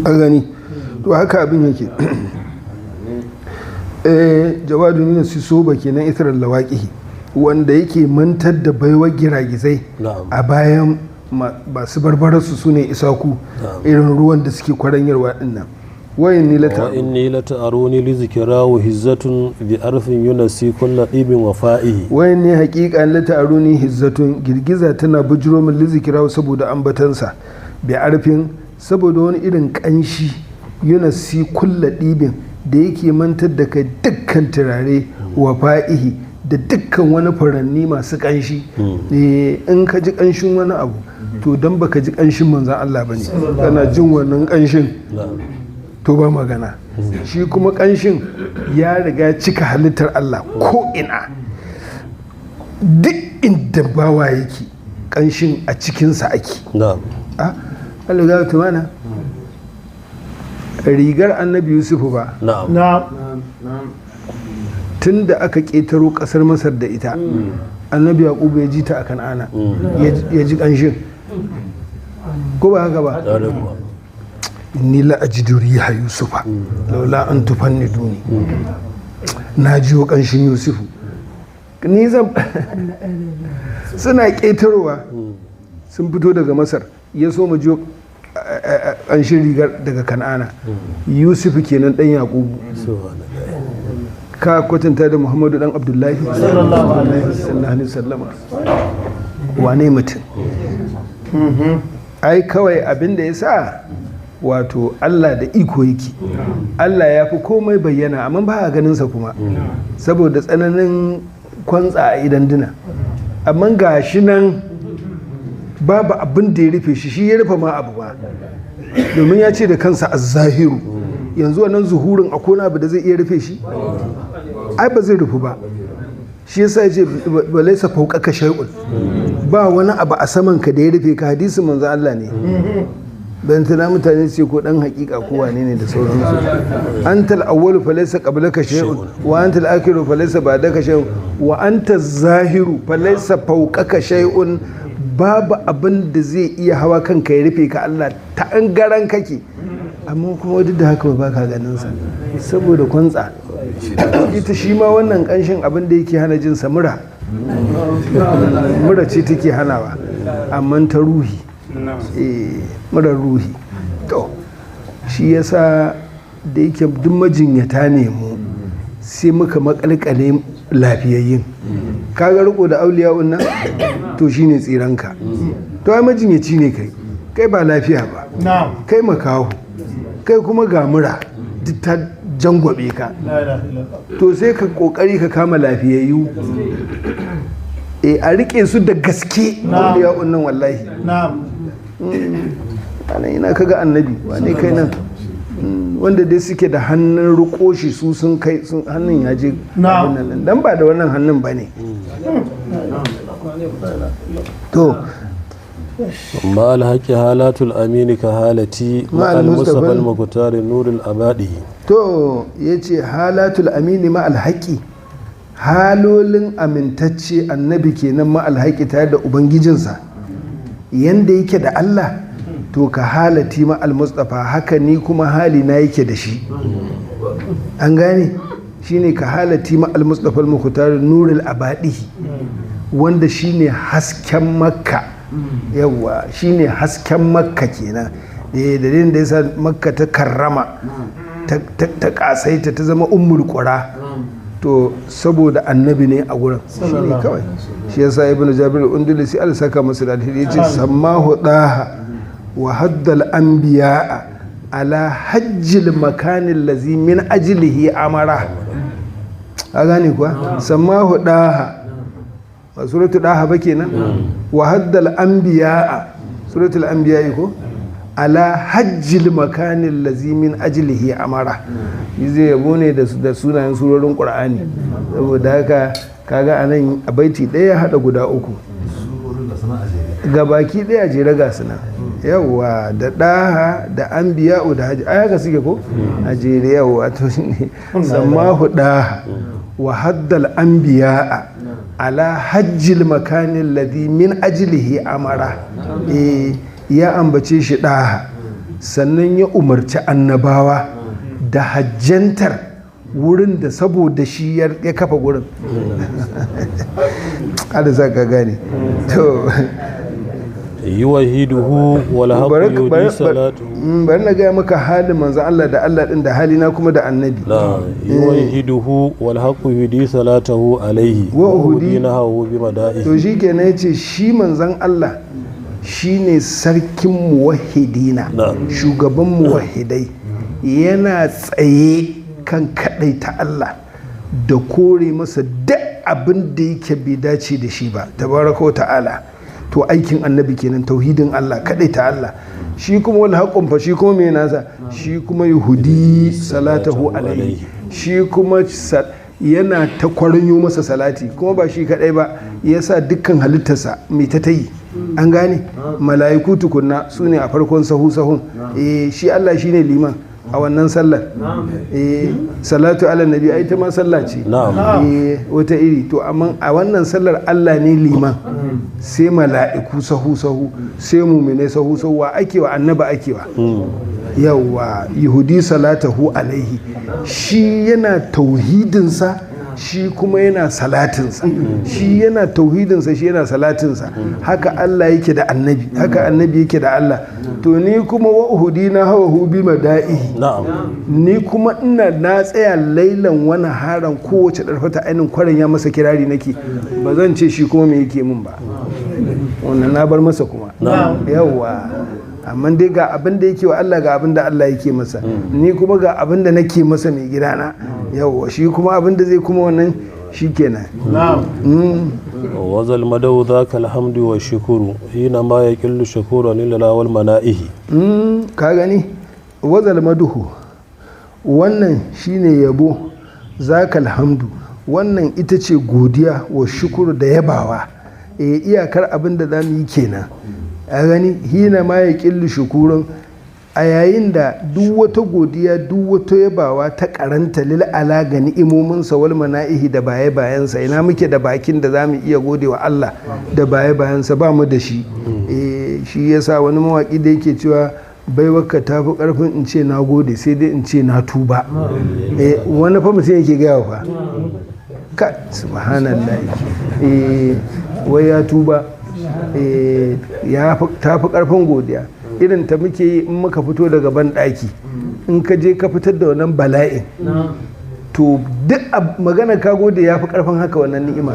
a gani to haka abin yake jawadu nuna su soba kenan itirar lawaƙihi wanda yake mantar da baiwar giragizai a bayan masu barbararsu su ne isaku irin ruwan da suke kwaranyarwa dinnan wayin ni lata aruni li zikirahu hizzatun bi arfin yunasi kullu ibin wafa'ihi wayin ne haqiqan lata aruni hizzatun girgiza tana bujiro min li zikirahu saboda ambatansa bi arfin saboda wani irin kanshi yunasi kullu ibin da yake mantar da kai dukkan turare wafa'ihi da dukkan wani furanni masu kanshi in ka ji kanshin wani abu to don baka ji kanshin manzan Allah bane kana jin wannan kanshin to ba magana shi kuma kanshin ya riga cika halittar Allah ko ina duk inda bawa yake kanshin a cikinsa ake Allah ta mana rigar annabi Yusufu ba tun da aka ƙetaro ƙasar Masar da ita annabi Yaƙubu ya ji ta a Kan'ana ya ji ƙanshin ko ba haka ba ni la'ajidu riha Yusufa laula an tufanniduni na jiwo ƙanshin Yusufu ni zan suna ƙetarowa sun fito daga Masar ya so mu jiwo ƙanshin rigar daga Kan'ana Yusufu kenan ɗan Yaƙubu ka kwatanta da Muhammadu dan Abdullahi sallallahu alaihi wasallama wane mutum ai kawai abin da ya sa wato Allah da iko yake Allah ya fi komai bayyana amma ba a ganinsa kuma saboda tsananin kwantsa a idan duna amma ga shi nan babu abin da ya rufe shi ya rufe ma abu ba domin ya ce da kansa az-zahiru yanzu wannan zuhurin akwai abu da zai iya rufe shi ai ba zai rufu ba shi yasa ya ce ba laisa fauqaka shay'un ba wani abu a saman ka da ya rufe ka hadisi manzo Allah ne dan tana mutane ce ko dan hakika ko wane ne da sauransu antal awwalu fa laysa qablaka shay'un wa antal akhiru fa laysa ba'daka shay'un wa antal zahiru fa laysa fawqaka shay'un babu abin da zai iya hawa kanka ya rufe ka Allah ta angaran kake amma kuma duk da haka ba ka ganin sa saboda kwantsa ita shi ma wannan kanshin abin da yake hana jin sa mura ce take hanawa amma ta ruhi murar ruhi to shi yasa da yake duk majinyata ne mu sai muka makalkale lafiyayyin kaga riko da auliya'un nan to shine tsiranka to ai majinyaci ne kai ba lafiya ba kai makaho kai kuma ga mura duk ta jangwabe ka to sai ka kokari ka kama lafiyayyu a rike su da gaske auliya'un nan wallahi ana ina kaga annabi wane kai nan wanda dai suke da hannun riko shi su sun kai sun hannun ya je dan ba da wannan hannun ba ne to ma alhaqi halatul amini ka halati ma al-mustafa al-muqtar nurul abadi to yace halatul amini ma alhaqi halolin amintacce annabi kenan ma alhaqi tare da ubangijinsa yanda yake da Allah to ka halati ma al-mustafa haka ni kuma hali na yake da shi an gane shine ka halati ma al-mustafa al-muqtar nurul abadi wanda shine hasken makka yawa shine hasken makka kenan dalilin da yasa makka ta karrama ta kasaita ta zama ummul qura to saboda annabi ne a gurin shine kawai shi yasa ibnu jabir undulisi al saka masa da alheri yace sammahu daha wa haddal anbiya ala hajjil makanin lazi min ajlihi amara a gane kuwa sammahu daha ba suratul daha ba kenan wa haddal anbiya suratul anbiya ko ala hajjil makanin lazimin ajilihi amara zai yabo ne da sunayen surorin qur'ani saboda haka kaga anan a baiti ɗaya hada guda uku ga baki ɗaya jere ga suna yawwa da ɗaha da an biya'u da hajji ai haka suke ko a jere yawwa to ne sammahu ɗaha wa haddal an biya'a ala hajjil makanin ladhi min ajilihi amara ya ambace shi ɗaha sannan ya umarci annabawa da hajjantar wurin da saboda shi ya kafa gurin kada za ka gane to yuwahiduhu wal haqqu yudi salatu bari na gaya maka halin manzo Allah da Allah din da halina kuma da annabi yuwahiduhu wal haqqu yudi salatahu alaihi wa uhudinahu bi mada'ihi to shikenan yace shi manzon Allah shine sarkin muwahhidina shugaban muwahhidai yana tsaye kan kadai ta Allah da kore masa duk abin da yake bai dace da shi ba tabaraka wa ta'ala to aikin annabi kenan tauhidin Allah kadai ta Allah shi kuma wani haƙon fa shi kuma mai nasa shi kuma yahudi salatahu alaihi shi kuma yana ta kwaranyo masa salati kuma ba shi kadai ba yasa dukkan halittarsa mai ta yi an gane mala'iku tukunna su ne a farkon sahun shi Allah shine liman a wannan sallar salatu ala nabi ai ta ma sallah ce wata iri to amma a wannan sallar Allah ne liman sai mala'iku sahu sai mumine sahu wa ake wa annaba ake wa yawa yahudi salatahu alaihi shi yana tauhidinsa shi kuma yana salatinsa shi yana tauhidinsa shi yana salatinsa haka Allah yake da annabi haka annabi yake da Allah to ni kuma wa uhudina hawa bi mada'ihi ni kuma ina na tsaya lailan wani haran kowace darfata ainin kwarin ya masa kirari nake ba zan ce shi kuma me yake min ba wannan na bar masa kuma yawa amma dai ga abin da yake wa Allah ga abin da Allah yake masa ni kuma ga abin da nake masa mai gidana yawa shi kuma abin da zai kuma wannan shi kenan wazal madau zaka alhamdu wa shukuru hina ma yaqillu shukuru lillahi wal manaihi ka gani wazal maduhu wannan shine yabo zaka alhamdu wannan ita ce godiya wa shukuru da yabawa iyakar abin da zamu yi kenan a gani hina ma ya ƙilli shukurun a yayin da duk wata godiya duk wata yabawa ta karanta lil ala ga ni'imominsa wal mana'ihi da baye bayansa ina muke da bakin da zamu iya gode wa Allah da baye bayansa ba mu da shi shi yasa wani mawaki da yake cewa baiwarka ta fi karfin in ce na gode sai dai in ce na tuba wani fa mutum yake gaya fa ka subhanallah wai ya tuba ta fi karfin godiya irin ta muke yi in muka fito daga ban ɗaki in ka je ka fitar da wannan bala'in to duk magana ka gode ya fi karfin haka wannan ni'ima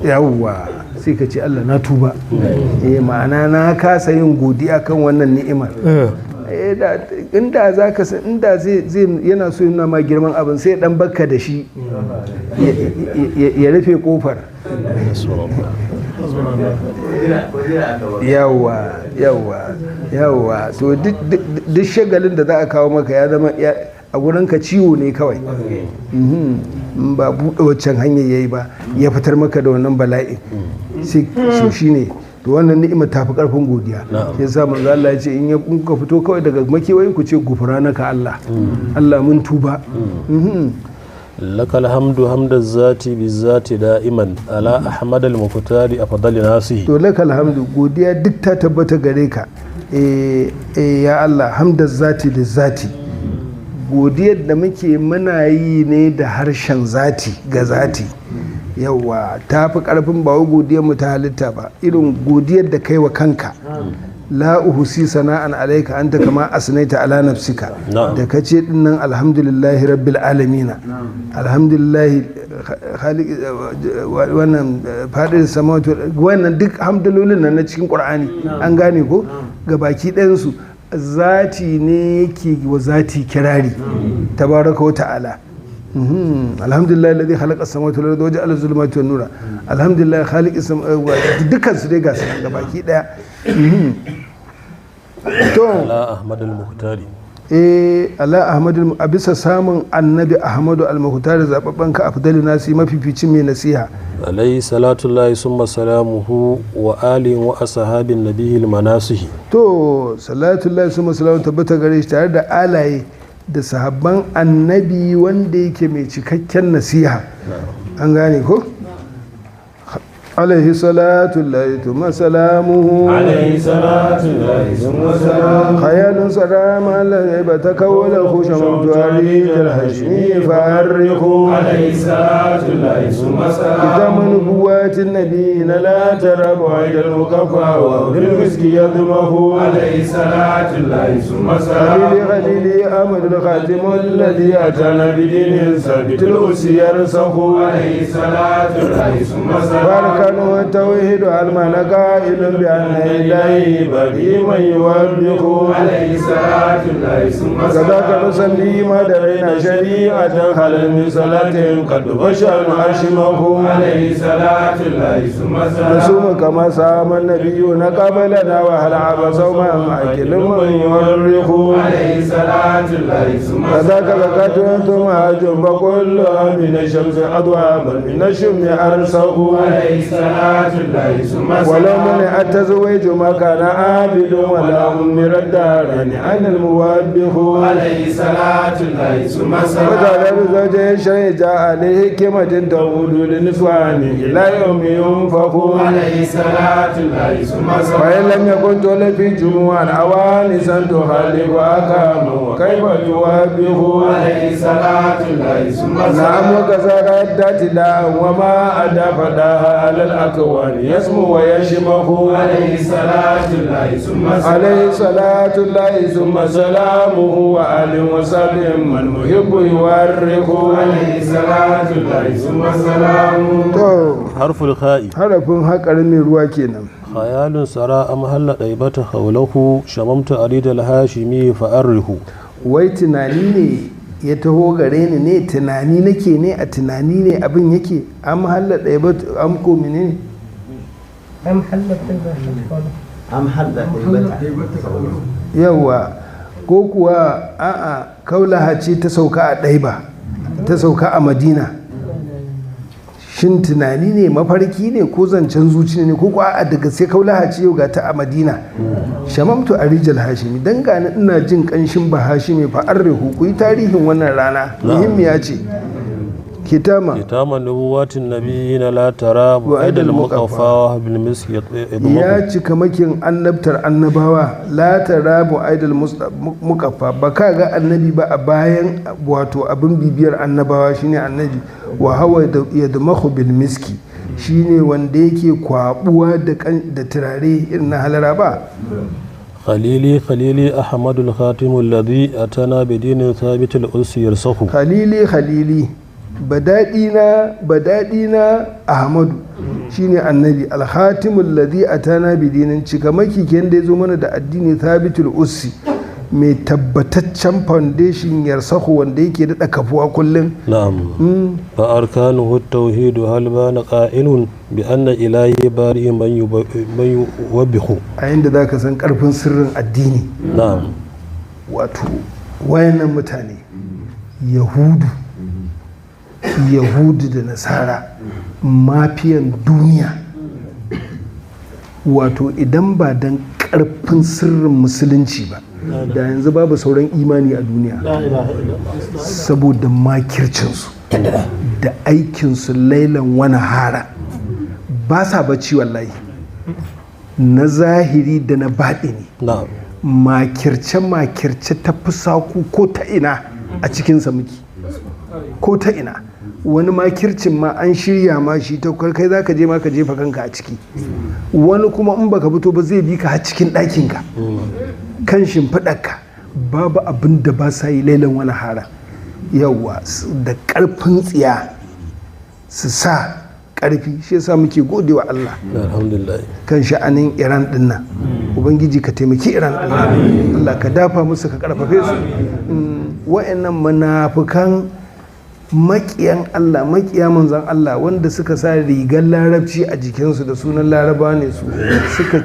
yawwa sai ka ce Allah na tuba ma'ana na kasa yin godiya kan wannan ni'imar inda za ka san inda zai yana so yana ma girman abin sai dan bakka da shi ya rufe kofar yawa to duk shagalin da za a kawo maka ya zama a gurin ka ciwo ne kawai ba buɗe waccan hanyar yayi ba ya fitar maka da wannan bala'in sai shi ne to wannan ni'ima ta fi karfin godiya sai sa manzo Allah ya ce in kuka fito kawai daga makewayi ku ce gufranaka Allah Allah mun tuba لك الحمد حمد الذات بالذات دائما على احمد المختار افضل ناسه to laka alhamdu godiya duk ta tabbata gare ka ya Allah hamda zati da zati godiyar da muke muna yi ne da harshen zati ga zati yawa ta fi karfin ba wai godiyar mu ta halitta ba irin godiyar da kai wa kanka la uhusi sana'an alaika anta kama asnaita ala nafsika da kace dinnan alhamdulillahi rabbil alamin alhamdulillahi khaliq wannan fadin samawati wannan duk hamdulolin nan na cikin qur'ani an gane ko gabaki ɗayan su zati ne yake wa zati kirari tabaraka wa ta'ala alhamdulillah alladhi khalaqa as-samawati wal arda wa ja'ala az-zulumati wan nura alhamdulillah khaliqis samawati dukkan su dai ga su ga baki daya to ala ahmad al-muhtari ala ahmadu a bisa samun annabi ahmadu al-muhtar zababban ka afdalu nasi mafificin mai nasiha alayhi salatu llahi summa salamuhu wa alihi wa ashabin nabiyil manasihi to salatu llahi summa salamu tabbata gare shi tare da alaye da sahabban annabi wanda yake mai cikakken nasiha an gane ko عليه صلاة الله ثم سلامه عليه صلاة الله ثم سلامه خيال سلام الذي تكون خشم تواريج الهشمي فأرخوا عليه صلاة الله ثم كتاب سلامه نبوات النبيين لا ترى بعيد المكفى وفي المسك يضمه عليه صلاة الله ثم خليلي سلامه خليلي أمد الخاتم الذي أتانا بدين ثابت الأس يرسخ عليه صلاة الله ثم سلامه باركانه التوحيد المعنى قائل بأن إليه بدي من يوبخ عليه صلاة الله ثم كذاك سلامه نصلي ما درينا شريعة خلل من صلاة قد بشر أشمه عليه صلاة الله ثم سلامه نصوم كما صام النبيون قبلنا وهل عب صوما أكل من يورخ عليه صلاة الله ثم كذاك سلامه زكاة أنتم أجم فكل من الشمس أضواء بل من الشم أرسخ عليه صلاة الله ثم ولو من سلامه التزويج ما كان عابد ولا أمر الدارين عن الموبخ عليه صلاة الله ثم سلامه وجعل بزوج الشيء جاء عليه كلمة تعود للنسوان إلى يوم ينفخ عليه صلاة الله ثم وإن سلامه لم يكن تولى في جموع أوانسا تخالف أكامه وكيف توبخ عليه صلاة الله ثم نعم سلامه وكسر الدات لا وما أدى فداها على الأكوان يسمو ويشمخ عليه صلاة الله ثم عليه سلامه صلاة الله ثم سلامه وآل وسلم من محب يورخ عليه صلاة الله ثم سلامه to harful kha'i harafin haƙarin mai ruwa kenan khayalun sara am halla daibata hawlahu shamamtu aridal hashimi fa arrihu wai tunani ne ya taho gare ni ne tunani nake ne a tunani ne abin yake am halla ɗaya ba am ko mene أم حلت البيت am halla ɗaibata yawa ko kuwa a'a kaulaha ce ta sauka a ɗaiba ta sauka a madina shin tunani ne mafarki ne ko zancen zuci ne ko kuwa a daga sai kaulaha ce yau ga ta a madina shamamtu a rijal hashimi dan gani ina jin kanshin ba hashimi fa arrihu ku yi tarihin wannan rana muhimmiya ce kitama kitama nubuwatin nabiyina la tara bu'aidal muqaffa bil misk ya cika makin annabtar annabawa la tarabu aidal mukaffa ba ka ga annabi ba a bayan wato abin bibiyar annabawa shine annabi wa hawa yadmahu bil miski shine wanda yake kwabuwa da turare irin na halara ba khalili khalili ahmadul khatim alladhi atana bidinin thabit al-us yarsahu khalili badadina ahmadu shine annabi alhatimul ladhi atana bidinin cikamaki ken da yazo mana da addini thabitul ussi mai tabbataccen foundation yarsahu wanda yake da kafuwa kullum na'am fa arkanuhu at-tauhid hal bana qa'ilun bi anna ilahi bari man yuwabbihu a inda zaka san karfin sirrin addini na'am wato wayannan mutane yahudu da nasara mafiyan duniya wato idan ba don karfin sirrin musulunci ba da yanzu babu sauran imani a duniya saboda makircinsu da aikinsu lailan wani hara ba sa bacci wallahi na zahiri da na baɗini na'am makirce ta fi saku ko ta ina a cikinsa muke ko ta ina wani makircin ma an shirya ma shi ta kai za ka je ma ka jefa kanka a ciki wani kuma in baka fito ba zai bi ka har cikin ɗakinka kan shimfiɗarka babu abin da ba sa yi lailan wani hara yawa da ƙarfin tsiya su sa ƙarfi shi yasa muke godewa Allah alhamdulillah kan sha'anin Iran din nan ubangiji ka taimaki Iran din nan Allah ka dafa musu ka karfafe su wa'annan makiyan Allah makiya manzan Allah wanda suka sa rigar larabci a jikinsu da sunan laraba ne su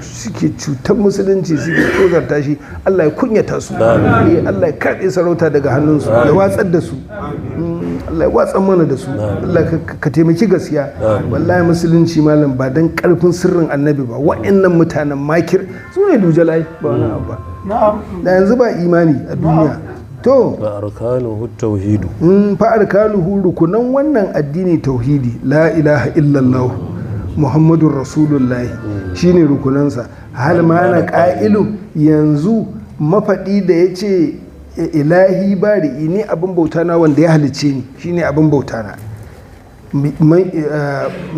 suke cutar musulunci suke tozarta shi Allah ya kunyata su Allah ya karɓe sarauta daga hannunsu ya watsar da su Allah ya watsar mana da su Allah ka taimaki gaskiya wallahi musulunci malam ba dan karfin sirrin annabi ba wa'annan mutanen makir su ne dujalai ba wani abu ba da yanzu ba imani a duniya to fa arkanuhu tauhidu fa arkanuhu rukunan wannan addini tauhidi la ilaha illallah muhammadur rasulullahi shine rukunansa hal ma ana qa'ilu yanzu mafaɗi da yace ilahi bari ni abin bauta na wanda ya halice ni shine abin bauta na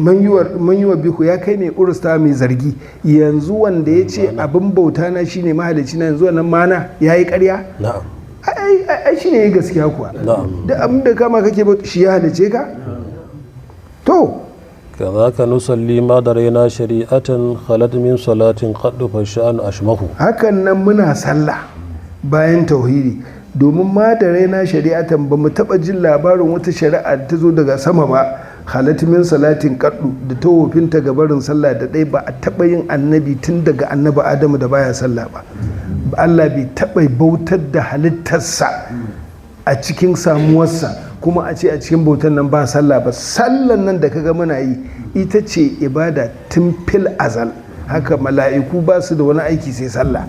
man yi wa bihu ya kai ne urusta mai zargi yanzu wanda ya ce abin bauta na shine mahalici na yanzu wannan mana ya yi karya? ai shi ne ya gaskiya kuwa da abin da kama kake bauta shi ya halice ka? to كذاك نصلي ما درينا شريعة خلت من صلاة قد فشأن أشمه hakan nan muna sallah bayan tauhidi domin ma da raina shari'atan ba mu taɓa jin labarin wata shari'a ta zo daga sama ba halatimin salatin kaddu da tawofinta gabarin sallah da ɗai ba a taɓa yin annabi tun daga annabi adamu da baya sallah ba Allah bai taɓa bautar da halittarsa a cikin samuwarsa kuma a ce a cikin bautar nan ba sallah ba sallan nan da kaga muna yi ita ce ibada tun fil azal haka mala'iku ba su da wani aiki sai sallah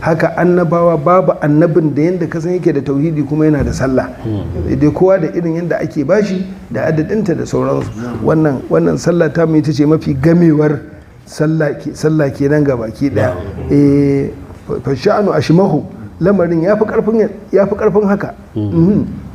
haka annabawa babu annabin da yadda kasan yake da tauhidi kuma yana da sallah dai kowa da irin yadda ake bashi da adadinta da sauransu wannan sallah ta mu ita ce mafi gamewar sallah kenan gaba ki daya fashanu ashmahu lamarin ya fi karfin haka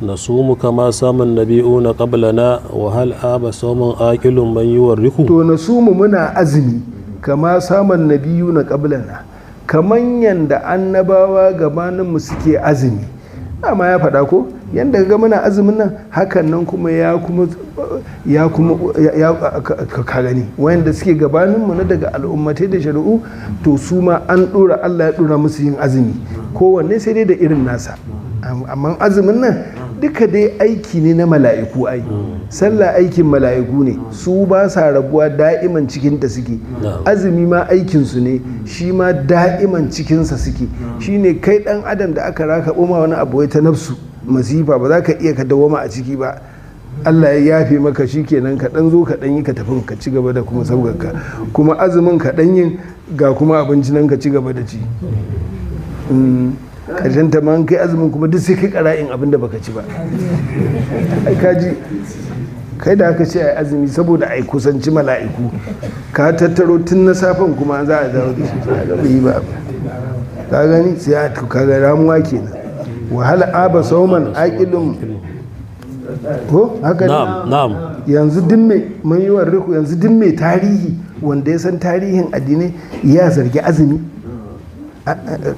nasumu kama samun nabi'una qablana wa hal aba sawman aqilun man yuwarriku to nasumu muna azumi kama samun nabiyu na ƙablana kaman yanda annabawa gabaninmu suke azumi amma ya faɗa ko yanda ga muna azumin nan hakan nan kuma ya ka gani wayanda suke gabaninmu na daga al'ummatai da shari'u to su ma an ɗora Allah ya ɗora musu yin azumi kowanne sai dai da irin nasa amma azumin nan duka dai aiki ne na mala'iku ai sallah aikin mala'iku ne su ba sa rabuwa da'iman cikinta suke azumi ma aikinsu ne shi ma da'iman cikinsa suke shine kai dan adam da aka raka ma wani abu ta nafsu masifa ba za ka iya ka dawama a ciki ba Allah ya yafe maka shi kenan ka dan zo ka dan yi ka tafi ka ci gaba da kuma sauƙaƙa kuma azumin ka dan yin ga kuma abinci nan ka ci gaba da ci ƙarshen ta ma kai azumin kuma duk sai kai ƙara'in abin da baka ci ba ai kaji kai da aka ce ai azumi saboda ai kusanci mala'iku ka tattaro tun na safen kuma za a dawo da shi ga bai ba ka gani sai a kaga ramuwa kenan wahala aba sauman aqilum ko haka na'am yanzu din mai mayuwar riku yanzu din mai tarihi wanda ya san tarihin addinai ya zargi azumi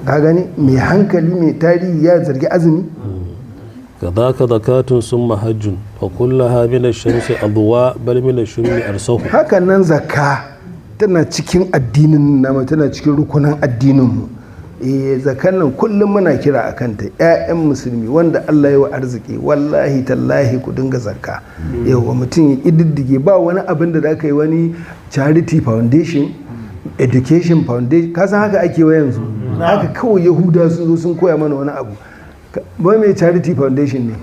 ka gani mai hankali mai tarihi ya zargi azumi كذاك زكاة ثم حج وكلها من الشمس أضواء بل من الشم أرسه haka nan zakka tana cikin addinin nama tana cikin rukunan addininmu zakan nan kullum muna kira a kanta 'ya'yan musulmi wanda Allah ya wa arziki wallahi tallahi ku dinga zakka yawa mutum ya ƙididdige ba wani abin da za ka yi wani charity foundation education foundation kasan haka ake wa yanzu haka kawai yahuda sun zo sun koya mana wani abu ba mai charity foundation ne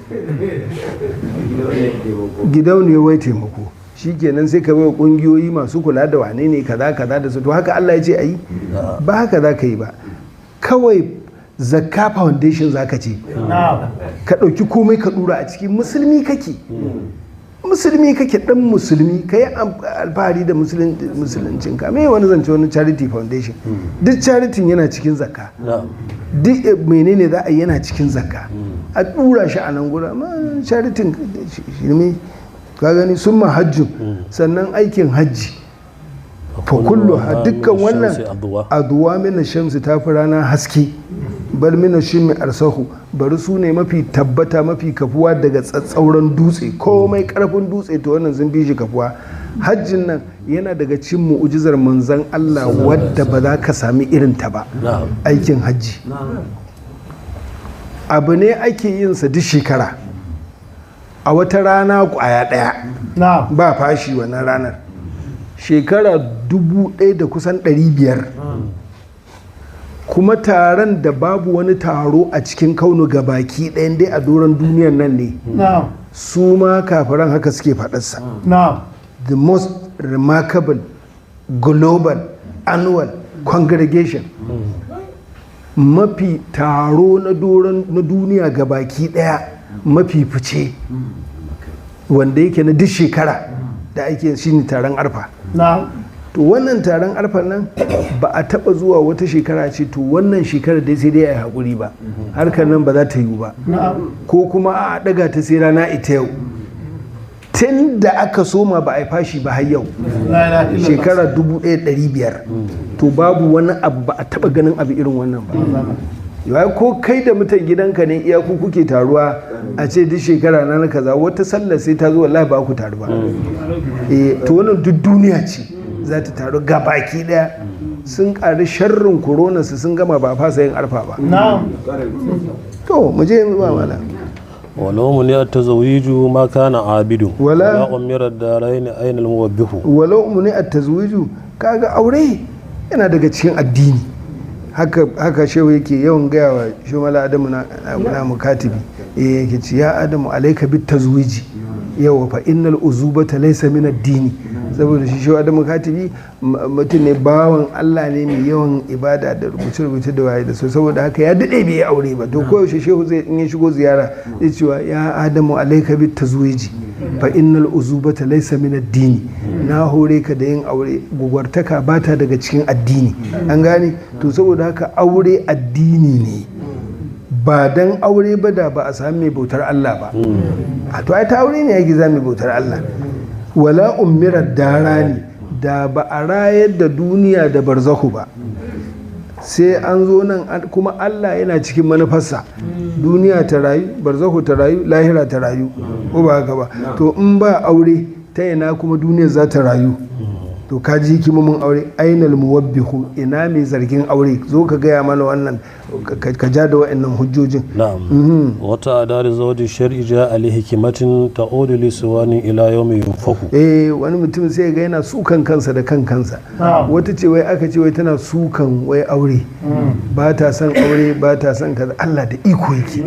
gidauniyar wai taimako shi kenan sai ka bai kungiyoyi masu kula da wane ne kaza kaza da su to haka Allah ya ce a yi ba haka za ka yi ba kawai zakka foundation za ka ce ka ɗauki komai ka ɗura a ciki musulmi kake dan musulmi ka yi alfahari da musuluncin ka mai wani zance wani charity foundation duk charity yana cikin zakka duk menene za a yi yana cikin zakka a dura shi a nan gura ma charity shirme ka gani sun mahajjun sannan aikin hajji fa kullu dukkan wannan aduwa mina shamsi ta fi rana haske bal mina shimmi arsahu bari su ne mafi tabbata mafi kafuwa daga tsatsauran dutse komai karfin dutse to wannan sun bi shi kafuwa hajjin nan yana daga cikin mu'ujizar manzon Allah wadda ba za ka sami irin ta ba aikin hajji abu ne ake yin sa duk shekara a wata rana kwaya ɗaya ba fashi wannan ranar shekara 1000 da kusan 500 kuma taron da babu wani taro a cikin kaunu gabaki ɗayan dai a doron duniyar nan ne su ma kafiran haka suke faɗarsa the most remarkable global annual congregation mafi taro na duniya gabaki ɗaya mafi fice wanda yake na duk shekara da ake shine taron arfa to wannan taron arfa nan ba a taba zuwa wata shekara ce to wannan shekarar dai sai dai a yi haƙuri ba harkar nan ba za ta yiwu ba ko kuma a daga ta sai rana ita yau tun da aka soma ba a yi fashi ba har yau shekara 1500 to babu wani abu ba a taba ganin abu irin wannan ba yawai ko kai da mutan gidanka ne iyaku kuke taruwa a ce duk shekara na kaza wata sallar sai ta zo wallahi ba ku taru ba to wannan duk duniya ce za ta taru gabaki daya sun ƙari sharrin corona su sun gama ba fasa yin arfa ba to mu je yanzu ba mala walau mun ya tazawiju ma kana abidu Wala- umira darain ainal muwabbihu walau mu ne a tazwiju kaga aure yana daga cikin addini haka shehu yake yawan gaya wa shumala adamu na mukatibi yake ce ya adamu alaika bit tazwiji yawa fa innal uzubata laysa min ad-dini saboda shi shehu adamu katibi mutum ne bawan Allah ne mai yawan ibada da rubuce da waye da so saboda haka ya dade bai aure ba to koyaushe shehu zai in ya shigo ziyara zai cewa ya adamu alaika bit tazwiji fa innal uzubata laysa min ad-dini na hore ka da yin aure gugwartaka bata daga cikin addini an gane to saboda haka aure addini ne ba dan aure ba da ba a sami mai bautar Allah ba a to ai ta aure ne yake zami bautar Allah wala ummirar dara ne da ba a rayar da duniya da barzahu ba sai an zo nan kuma Allah yana cikin manufarsa duniya ta rayu barzahu ta rayu lahira ta rayu ko ba haka ba to in ba aure ta ina kuma duniya za ta rayu to ka ji hikimomin aure ainal muwabbihu ina mai zargin aure zo ka gaya mana wannan ka ja da wa'annan hujjojin na'am wata adari zawji shar'i ja ali hikimatin ta'udu li suwani ila yawmi yunfahu wani mutum sai ga yana sukan kansa da kan kansa wata ce wai aka ce wai tana sukan wai aure ba ta son aure ba ta son kaza Allah da iko yake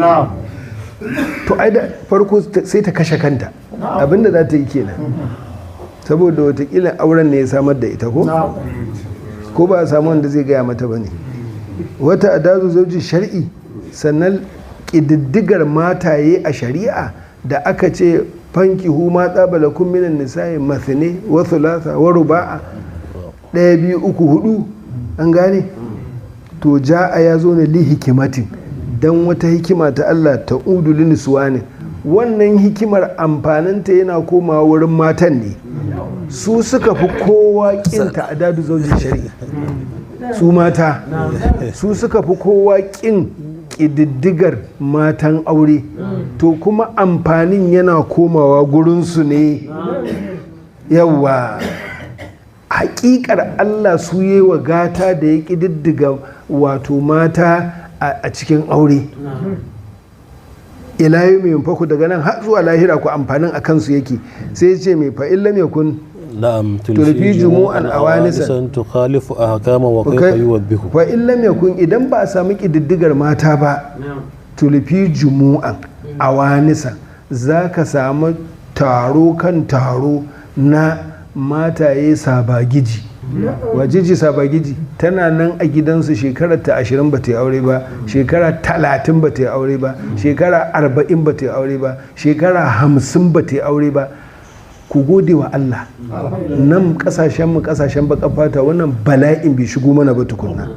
to ai da farko sai ta kashe kanta abinda za ta yi kenan saboda watakila auren ne ya samar da ita ko ba a samu wanda zai gaya mata ba ne wata adazu zauji shar'i sannan ƙididdigar mataye a shari'a da aka ce fanki hu ma tsabala kun minan nisa'i mathine wa thulatha wa ruba'a 1 2 3 4 an gane to ja'a ya zo ne li hikimatin dan wata hikima ta Allah ta udu liniswani wannan hikimar amfaninta yana komawa wurin matan ne su suka fi kowa kin ta'adadu zaujin shari'a su mata su suka fi kowa kin ƙididdigar matan aure to kuma amfanin yana komawa gurinsu ne yawa hakikar Allah su yi wa gata da ya ƙididdiga wato mata a cikin aure ilayi mai faku daga nan har zuwa lahira ku amfanin a kansu yake sai ya ce mai fa'in lam yakun na'am tulfi jumu'an awanisan tukhalifu ahkama wa kayfa yuwabbihu fa'in lam yakun idan ba a samu kididdigar mata ba tulfi jumu'an awanisan za ka samu taro kan taro na mataye sabagiji wajiji sabagiji tana nan a gidansu shekarar ta 20 ba ta yi aure ba shekara 30 ba ta yi aure ba shekara 40 ba ta yi aure ba shekara 50 ba ta yi aure ba ku gode wa Allah nan kasashen baka fata wannan bala'in bai shigo mana ba tukunna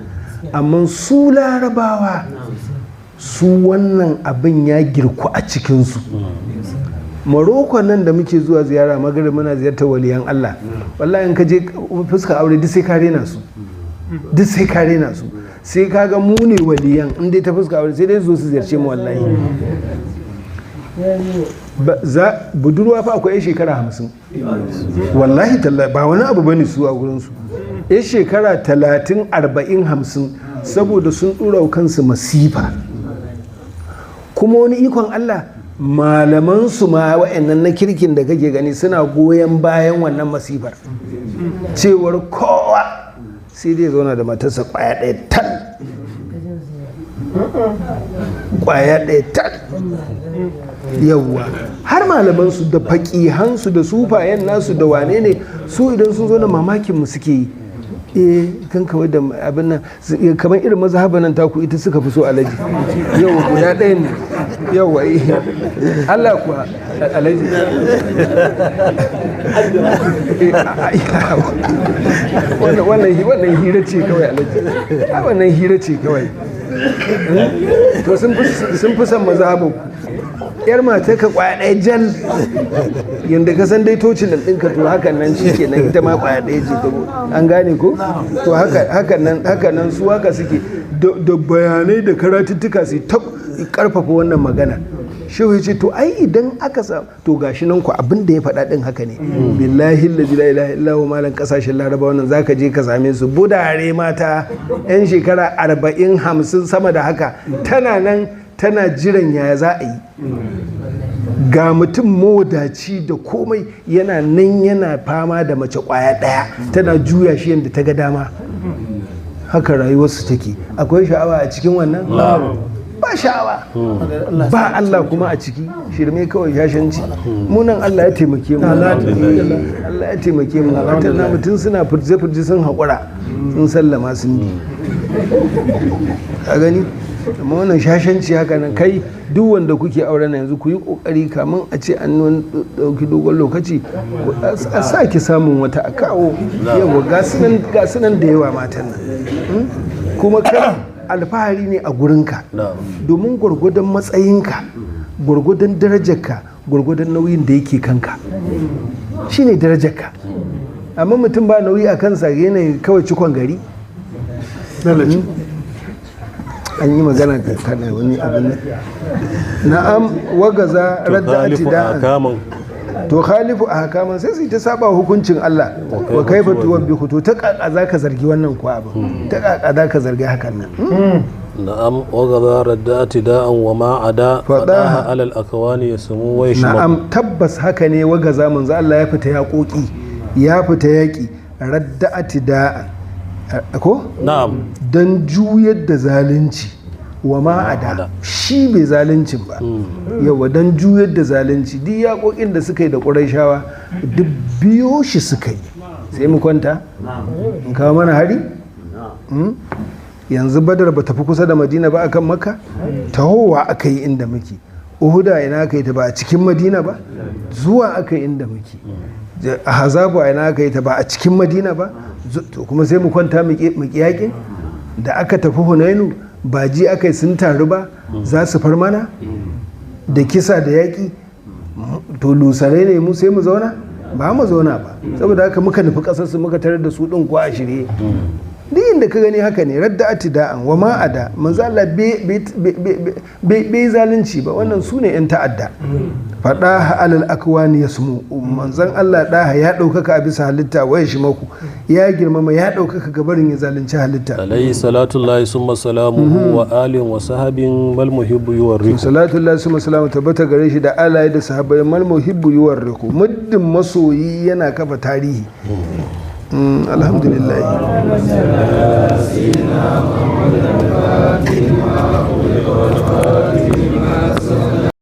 amma su larabawa su wannan abin ya girku a cikinsu Morocco nan da muke zuwa ziyara magrib muna ziyartar waliyan Allah wallahi in ka je fuska aure duk sai ka rena su sai ka ga mu ne waliyan in dai ta fuska aure sai dai zo su ziyarce mu wallahi budurwa fa akwai shekara 50 wallahi tallahi ba wani abu bane su a gurin su shekara 30 40 50 saboda sun dora kansu masifa kuma wani ikon Allah malaman su ma wa'annan na kirkin da kake gani suna goyon bayan wannan masifar cewar kowa sai dai zauna da matarsa kwaya ɗaya tal kwaya ɗaya tal yawwa har malaman su da faƙihansu da sufayen nasu da wane ne su idan sun zo na mamakin mu suke yi kan kawai da abin nan kamar irin mazhaban nan taku ita suka fi so alaji yawa guda ɗaya ne yawa Allah kuwa alaji wannan hira ce kawai alaji wannan hira ce kawai to sun fi son mazhaban yar mata ka kwaya ɗaya jal yadda ka san dai tocin da ɗinka to hakan nan shi ke nan ita ma kwaya ɗaya ce ta an gane ko to hakan nan su haka suke da bayanai da karatuttuka su ta karfafa wannan magana shehu ya ce to ai idan aka samu to gashi nan ku abin da ya faɗa ɗin haka ne billahi la ilaha illahu malan kasashen laraba wannan zaka je ka same su budare mata yan shekara 40-50 sama da haka tana jiran yaya za a yi ga mutum mawadaci da komai yana nan yana fama da mace kwaya daya tana juya shi yadda ta ga dama haka rayuwarsu take akwai sha'awa a cikin wannan ba sha'awa ba Allah kuma a ciki shirme kawai shashanci munan Allah ya taimake mu Allah ya taimake mu na mutum suna furje-furje sun haƙura sun sallama sun bi a gani amma wannan shashanci haka nan kai duk wanda kuke auren yanzu ku yi kokari kamun a ce an dauki dogon lokaci a sake samun wata a kawo yawa ga sunan da yawa matan nan kuma kai alfahari ne a gurinka domin gwargwadon matsayinka gwargwadon darajarka gwargwadon nauyin da yake kanka shine darajarka amma mutum ba nauyi a kansa yana kawai cikon gari an yi magana kana wani abin na'am wagaza raddati da'an to khalifu ahkaman sai su ta saba hukuncin Allah wa kaifa tuwabbihu to ta kaka zaka zargi wannan ko abin ta kaka zaka zargi hakan nan na'am wagaza raddati da'an wa ma ada fadaha alal akwani yasmu wa yashma na'am tabbas haka ne wagaza manzo Allah ya fita yaki raddati da'an ko? na'am don juyar da zalunci wa ma'ada shi bai zaluncin ba yawa don juyar da zalunci duk yaƙoƙin da suka yi da ƙurayshawa duk biyo shi suka yi sai mu kwanta in kawo mana hari yanzu badar ba tafi kusa da madina ba akan makka tahowa aka yi inda muke uhuda ina aka yi ta ba a cikin madina ba zuwa aka yi inda muke a hazabu ina aka yi ta ba a cikin madina ba to kuma sai mu kwanta mu yaƙin da aka tafi hunainu ba ji aka yi sun taru ba za su far mana da kisa da yaƙi to lusare ne mu sai mu zauna ba mu zauna ba saboda haka muka nufi ƙasarsu muka tarar da su ɗin ko a shirye duk inda ka gani haka ne radda atida'an wa ma'ada manzo Allah bai zalunci ba wannan su ne 'yan ta'adda faɗa alal akwani yasmu manzon Allah ɗaha ya ɗaukaka a bisa halitta wa maku ya girmama ya ɗaukaka gabarin ya zalunci halitta alayhi salatullahi summa salamuhu wa alin wa sahabin mal muhibbu yuwarriku salatullahi summa salamu tabbata gare shi da alaye da sahabbai mal muhibbu yuwarriku muddin masoyi yana kafa tarihi alhamdulillah سيدنا محمد الفاتح ما أغلق والفاتح ما